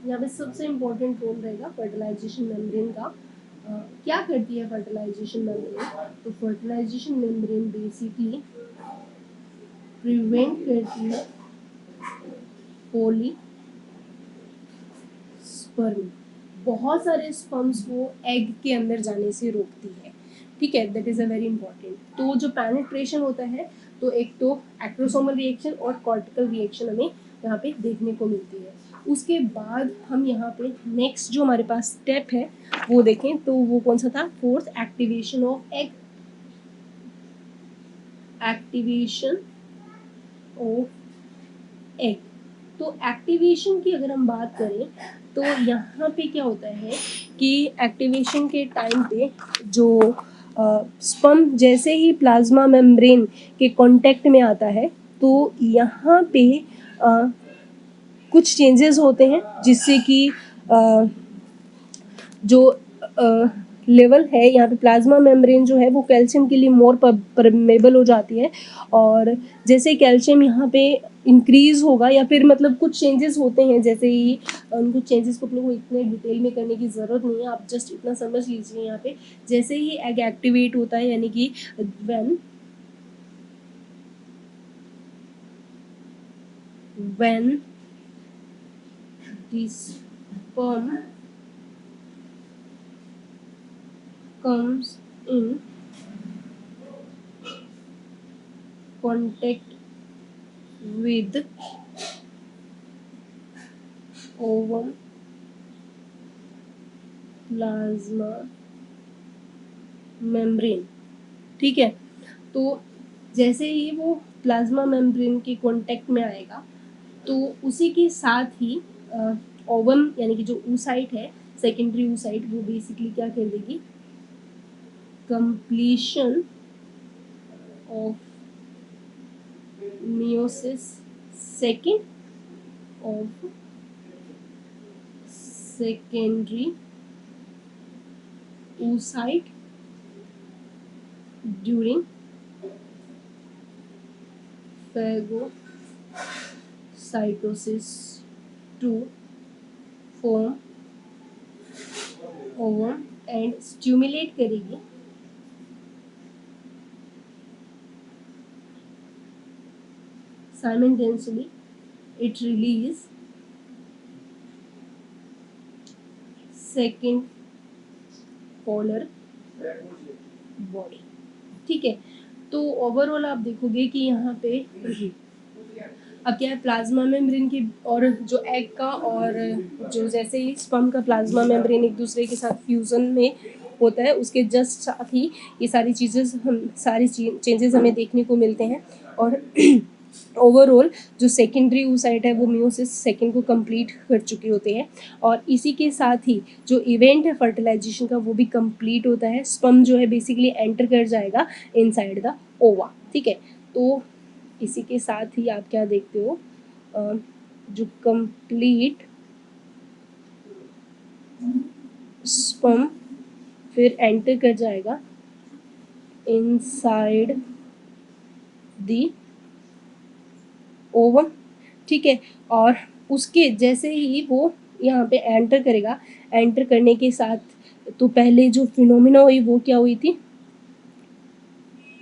यहाँ पे सबसे इम्पोर्टेंट रोल रहेगा फर्टिलाइजेशन मेम्ब्रेन का। क्या करती है फर्टिलाइजेशन मेम्ब्रेन, तो फर्टिलाइजेशन मेम्ब्रेन बेसिकली प्रिवेंट करती है पॉली स्पर्म, बहुत सारे स्पर्म्स को एग के अंदर जाने से रोकती है, ठीक है, that is a very important. तो जो पेनिट्रेशन होता है, तो एक तो एक्रोसोमल रिएक्शन और कॉर्टिकल रिएक्शन हमें यहाँ पे देखने को मिलती है। उसके बाद हम यहाँ पे नेक्स्ट जो हमारे पास स्टेप है वो देखें, तो वो कौन सा था, fourth, activation of egg, activation of egg. तो एक्टिवेशन की अगर हम बात करें तो यहाँ पे क्या होता है कि एक्टिवेशन के टाइम पे जो स्पर्म जैसे ही प्लाज्मा मेम्ब्रेन के कांटेक्ट में आता है, तो यहाँ पे कुछ चेंजेस होते हैं जिससे कि जो लेवल है यहाँ पे प्लाज्मा मेम्ब्रेन जो है वो कैल्शियम के लिए मोर परमेबल हो जाती है, और जैसे कैल्शियम यहाँ पे इंक्रीज होगा या फिर मतलब कुछ चेंजेस होते हैं, जैसे ही उनको चेंजेस को लोगों को इतने डिटेल में करने की ज़रूरत नहीं है, आप जस्ट इतना समझ लीजिए यहाँ पे जैसे ही एग एक्टिवेट होता है, यानी कि when this sperm comes in contact with ovum plasma membrane, ठीक है। तो जैसे ही वो प्लाज्मा मेम्ब्रेन के कांटेक्ट में आएगा, तो उसी के साथ ही ओवम यानी कि जो oocyte है, सेकेंडरी oocyte, वो बेसिकली क्या कर देगी, completion of meiosis second of secondary oocyte during phagocytosis to form ovum and stimulate करेगी simultaneously it release second polar body, ठीक है। तो ओवरऑल आप देखोगे कि यहाँ पे अब क्या है, प्लाज्मा मेम्ब्रेन की और जो एग का और जो जैसे ही स्पर्म का प्लाज्मा मेम्ब्रेन एक दूसरे के साथ फ्यूजन में होता है, उसके जस्ट साथ ही ये सारी चेंजेस हमें देखने को मिलते हैं। और ओवरऑल जो सेकेंडरी oocyte है वो मियोसिस सेकेंड को कंप्लीट कर चुके होते हैं, और इसी के साथ ही जो इवेंट है फर्टिलाइजेशन का वो भी कंप्लीट होता है। स्पर्म जो है बेसिकली एंटर कर जाएगा इनसाइड द ओवा, ठीक है। तो इसी के साथ ही आप क्या देखते हो, जो कंप्लीट स्पर्म फिर एंटर कर जाएगा इनसाइड द ओवम, ठीक है। और उसके जैसे ही वो यहाँ पे एंटर करेगा, एंटर करने के साथ तो पहले जो फिनोमिना हुई वो क्या हुई थी,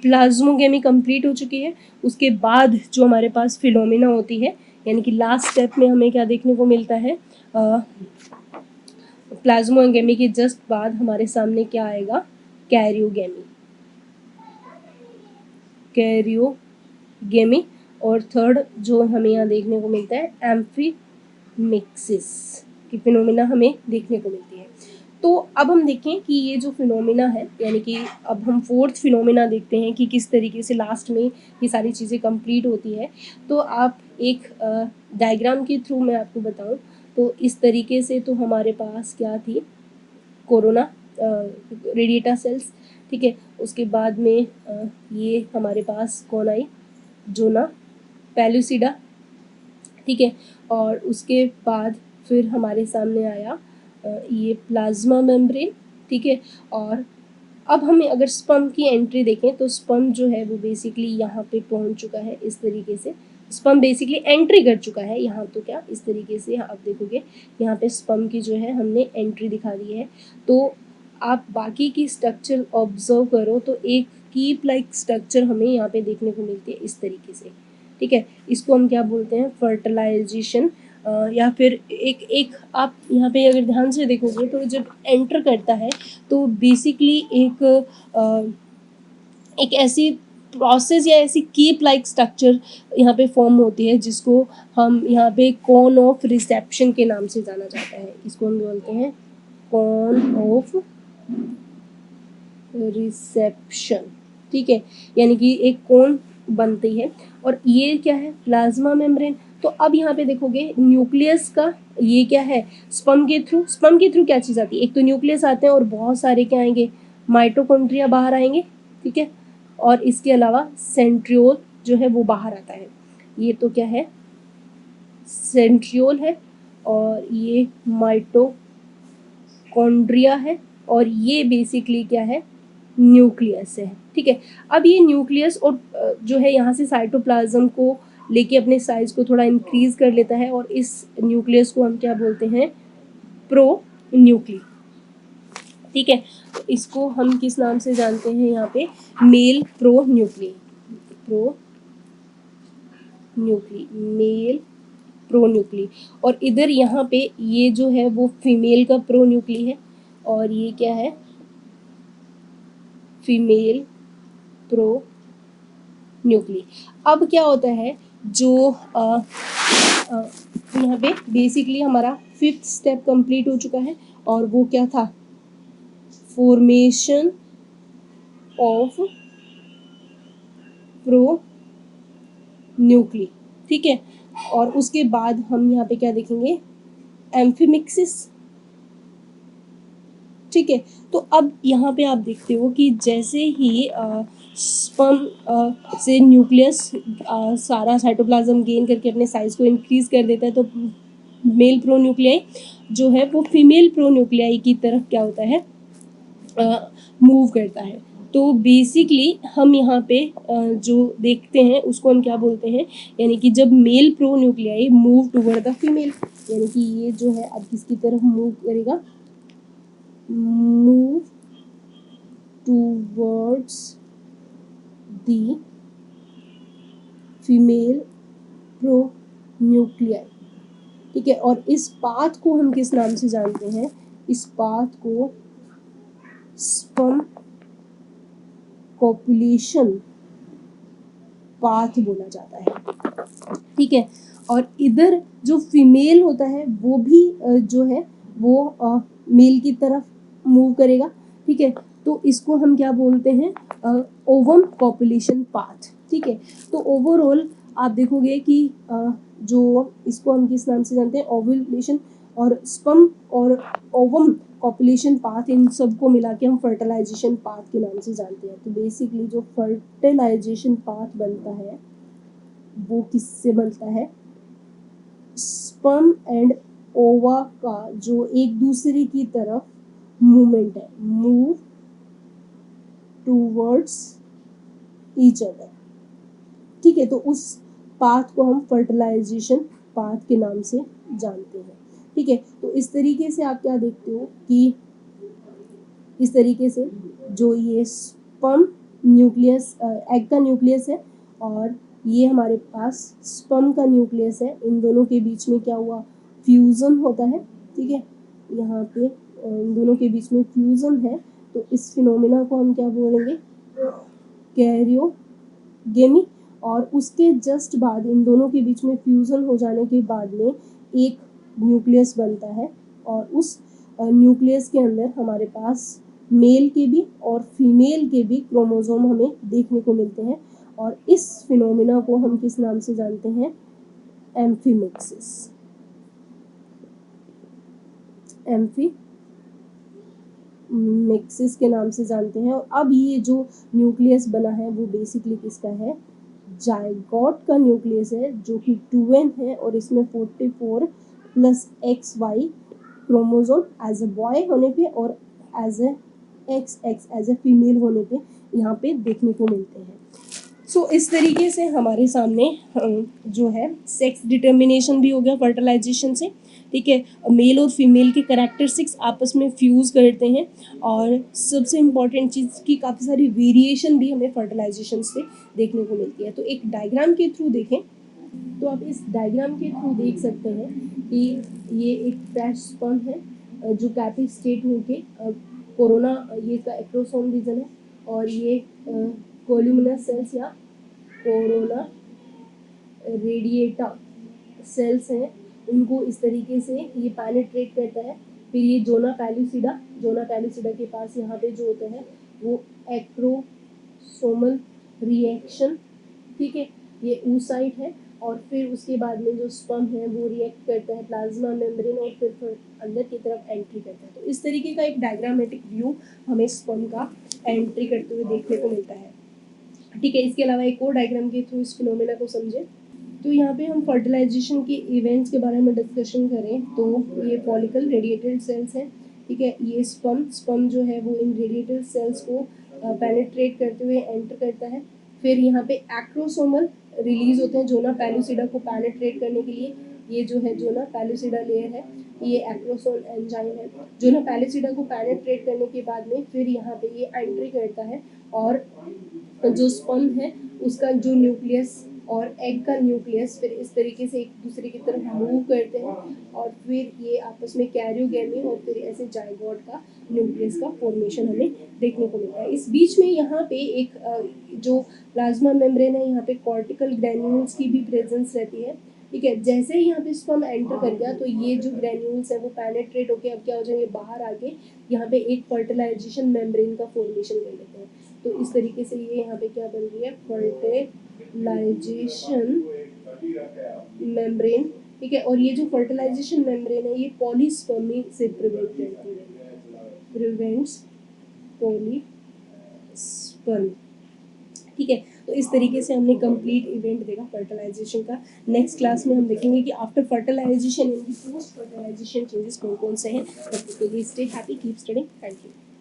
प्लाज्मोगेमी कंप्लीट हो चुकी है। उसके बाद जो हमारे पास फिनोमिना होती है, यानी कि लास्ट स्टेप में हमें क्या देखने को मिलता है, प्लाज्मोगेमी के जस्ट बाद हमारे सामने क्या आएगा, कैरियोगेमी, कैरियोगेमी। और थर्ड जो हमें यहाँ देखने को मिलता है, एम्फीमिक्सिस की फिनोमिना हमें देखने को मिलती है। तो अब हम देखें कि ये जो फिनोमिना है, यानी कि अब हम फोर्थ फिनोमिना देखते हैं कि किस तरीके से लास्ट में ये सारी चीज़ें कंप्लीट होती है। तो आप एक डायग्राम के थ्रू मैं आपको बताऊं तो इस तरीके से तो हमारे पास क्या थी, कोरोना रेडिएटा सेल्स, ठीक है। उसके बाद में ये हमारे पास कौन आई, जोना पेलुसिडा, ठीक है। और उसके बाद फिर हमारे सामने आया ये प्लाज्मा मेम्ब्रेन, ठीक है। और अब हमें अगर स्पर्म की एंट्री देखें तो स्पर्म जो है वो बेसिकली यहाँ पे पहुँच चुका है, इस तरीके से स्पर्म बेसिकली एंट्री कर चुका है यहाँ। तो क्या इस तरीके से आप देखोगे यहाँ पे स्पर्म की जो है हमने एंट्री दिखा दी है। तो आप बाकी की स्ट्रक्चर ऑब्जर्व करो तो एक कीप लाइक स्ट्रक्चर हमें यहाँ पे देखने को मिलती है इस तरीके से, ठीक है। इसको हम क्या बोलते हैं, फर्टिलाइजेशन या फिर एक एक आप यहाँ पे अगर ध्यान से देखोगे तो जब एंटर करता है तो बेसिकली एक ऐसी प्रोसेस या ऐसी कीप लाइक स्ट्रक्चर यहाँ पे फॉर्म होती है जिसको हम यहाँ पे कॉन ऑफ रिसेप्शन के नाम से जाना जाता है। इसको हम बोलते हैं कॉन ऑफ रिसेप्शन, ठीक है, यानी कि एक कोन बनती है। और ये क्या है, प्लाज्मा मेम्ब्रेन। तो अब यहाँ पे देखोगे न्यूक्लियस का ये क्या है, स्पर्म के थ्रू क्या चीज़ आती है, एक तो न्यूक्लियस आते हैं और बहुत सारे क्या आएंगे, माइटोकॉन्ड्रिया बाहर आएंगे, ठीक है, और इसके अलावा सेंट्रियोल जो है वो बाहर आता है। ये तो क्या है, सेंट्रियोल है, और ये माइटोकॉन्ड्रिया है, और ये बेसिकली क्या है, न्यूक्लियस है, ठीक है। अब ये न्यूक्लियस और जो है यहाँ से साइटोप्लाज्म को लेके अपने साइज को थोड़ा इंक्रीज कर लेता है, और इस न्यूक्लियस को हम क्या बोलते हैं, प्रो न्यूक्ली, ठीक है। तो इसको हम किस नाम से जानते हैं यहाँ पे, mail pro nuclei, mail pro nuclei. और इधर यहाँ पे ये जो है वो फीमेल का प्रो न्यूक्ली है, और ये क्या है, फीमेल प्रो न्यूक्ली। अब क्या होता है, जो यहाँ पे बेसिकली हमारा 5th स्टेप कंप्लीट हो चुका है, और वो क्या था, फॉर्मेशन ऑफ प्रो न्यूक्ली, ठीक है। और उसके बाद हम यहाँ पे क्या देखेंगे, एम्फीमिक्सिस, ठीक है। तो अब यहाँ पे आप देखते हो कि जैसे ही स्पर्म से न्यूक्लियस सारा साइटोप्लाज्म गेन करके अपने साइज को इंक्रीज कर देता है, तो मेल प्रोन्यूक्लियाई जो है वो फीमेल प्रोन्यूक्लियाई की तरफ क्या होता है, मूव करता है। तो बेसिकली हम यहाँ पे जो देखते हैं उसको हम क्या बोलते हैं, यानी कि जब male pronuclei move toward the female, यानी कि ये जो है अब किसकी तरफ मूव करेगा, move towards the female pronuclei, ठीक है। और इस पाथ को हम किस नाम से जानते हैं, इस पाथ को स्पर्म कॉपुलेशन पाथ बोला जाता है, ठीक है। और इधर जो फीमेल होता है वो भी जो है वो मेल की तरफ मूव करेगा, ठीक है। तो इसको हम क्या बोलते हैं, ओवम कॉपुलेशन पाथ, ठीक है। तो ओवरऑल आप देखोगे कि जो इसको हम किस नाम से जानते हैं, ओव्यूलेशन और स्पर्म और ओवम कॉपुलेशन पाथ, इन सबको मिला के हम फर्टिलाइजेशन पाथ के नाम से जानते हैं। तो बेसिकली जो फर्टिलाइजेशन पाथ बनता है वो किससे बनता है, स्पर्म एंड ओवा का जो एक दूसरे की तरफ मूवमेंट है, मूव टूवर्ड्स ईच अदर, ठीक है। तो उस पाथ को हम फर्टिलाइजेशन पाथ के नाम से जानते हैं, ठीक है। तो इस तरीके से आप क्या देखते हो कि इस तरीके से जो ये स्पर्म न्यूक्लियस, एग का न्यूक्लियस है, और ये हमारे पास स्पर्म का न्यूक्लियस है, इन दोनों के बीच में क्या हुआ, फ्यूजन होता है, ठीक है। यहाँ पे इन दोनों के बीच में फ्यूजन है, तो इस फिनोमिना को हम क्या बोलेंगे, कैरियोगेमी। और उसके जस्ट बाद इन दोनों के बीच में फ्यूजन हो जाने के बाद में एक न्यूक्लियस बनता है, और उस न्यूक्लियस के अंदर हमारे पास मेल के भी और फीमेल के भी क्रोमोसोम हमें देखने को मिलते हैं, और इस फिनोमिना को हम किस नाम से जानते हैं, एम्फीमिक्सिस, एम्फीमिक्सिस के नाम से जानते हैं। और अब ये जो न्यूक्लियस बना है वो बेसिकली किसका है, जायगोट का न्यूक्लियस है, जो कि 2n है, और इसमें 44 + XY chromosome as a boy होने पे और as a XX as a female होने पे यहाँ पे देखने को मिलते हैं। सो इस तरीके से हमारे सामने जो है सेक्स डिटर्मिनेशन भी हो गया फर्टिलाइजेशन से, ठीक है। मेल और फीमेल के कैरेक्टरिस्टिक्स आपस में फ्यूज़ करते हैं, और सबसे इम्पॉर्टेंट चीज़ की काफ़ी सारी वेरिएशन भी हमें फर्टिलाइजेशन से देखने को मिलती है। तो एक डायग्राम के थ्रू देखें तो आप इस डायग्राम के थ्रू देख सकते हैं कि ये एक फ्रेश स्पर्म है जो कैपी स्टेट होके कोरोना, ये इसका एक्रोसोम रीजन है, और ये कोल्यूमिनस सेल्स या कोरोना रेडिएटा सेल्स हैं, उनको इस तरीके से ये पेनिट्रेट करता है। फिर ये जोना पैलूसिडा के पास यहाँ पे जो होता है वो एक्रोसोमल रिएक्शन, ठीक है, ये oocyte है, और फिर उसके बाद में जो स्पर्म है वो रिएक्ट करता है प्लाज्मा मेम्ब्रेन और फिर अंदर की तरफ एंट्री करता है। तो इस तरीके का एक डायग्रामेटिक व्यू हमें स्पर्म का एंट्री करते हुए देखने को मिलता है, ठीक है। इसके अलावा एक और डायग्राम के थ्रू इस फिनोमेना को समझें। तो यहाँ पे हम फर्टिलाइजेशन के इवेंट्स के बारे में डिस्कशन करें तो ये फॉलिकल रेडिएटेड सेल्स हैं, ठीक है। ये स्पर्म जो है वो इन रेडिएटेड सेल्स को पेनिट्रेट करते हुए एंटर करता है। फिर यहाँ पे एक्रोसोमल रिलीज होते हैं जोना पैलूसिडा को पेनिट्रेट करने के लिए। ये जो है जोना पैलूसिडा लेयर है, ये एक्रोसोम एंजाइम है। जोना पैलूसिडा को पेनिट्रेट करने के बाद में फिर यहाँ पे ये एंट्री करता है, और जो स्पर्म है उसका जो न्यूक्लियस और एग का न्यूक्लियस फिर इस तरीके से एक दूसरे की तरफ मूव करते हैं, और फिर ये आपस में कैरियोगेमी और फिर ऐसे जाइगोट का न्यूक्लियस का फॉर्मेशन हमें देखने को मिलता है। इस बीच में यहाँ पे एक जो प्लाज्मा मेम्ब्रेन है, यहाँ पे कॉर्टिकल ग्रैन्यूल्स की भी प्रेजेंस रहती है, ठीक है। जैसे ही यहाँ पे स्पर्म एंटर कर गया तो ये जो ग्रैन्यूल्स है वो पेनिट्रेट होके अब क्या हो जाएंगे, बाहर आके यहाँ पे एक फर्टिलाइजेशन मेम्ब्रेन का फॉर्मेशन कर लेते हैं। तो इस तरीके से ये यहाँ पे क्या बन रही है, फर्टिलाइजेशन मेम्ब्रेन, ठीक है। और ये जो फर्टिलाइजेशन मेम्ब्रेन है ये पॉलीस्पर्मी से प्रिवेंट करती है, प्रिवेंट्स पॉलीस्पर्म, ठीक है। तो इस तरीके से हमने कंप्लीट इवेंट देखा फर्टिलाइजेशन का। नेक्स्ट क्लास में हम देखेंगे कि आफ्टर फर्टिलाइजेशन इन पोस्ट फर्टिलाइजेशन चेंजेस कौन कौन से हैं। तब तक के लिए stay happy, keep studying, thank you.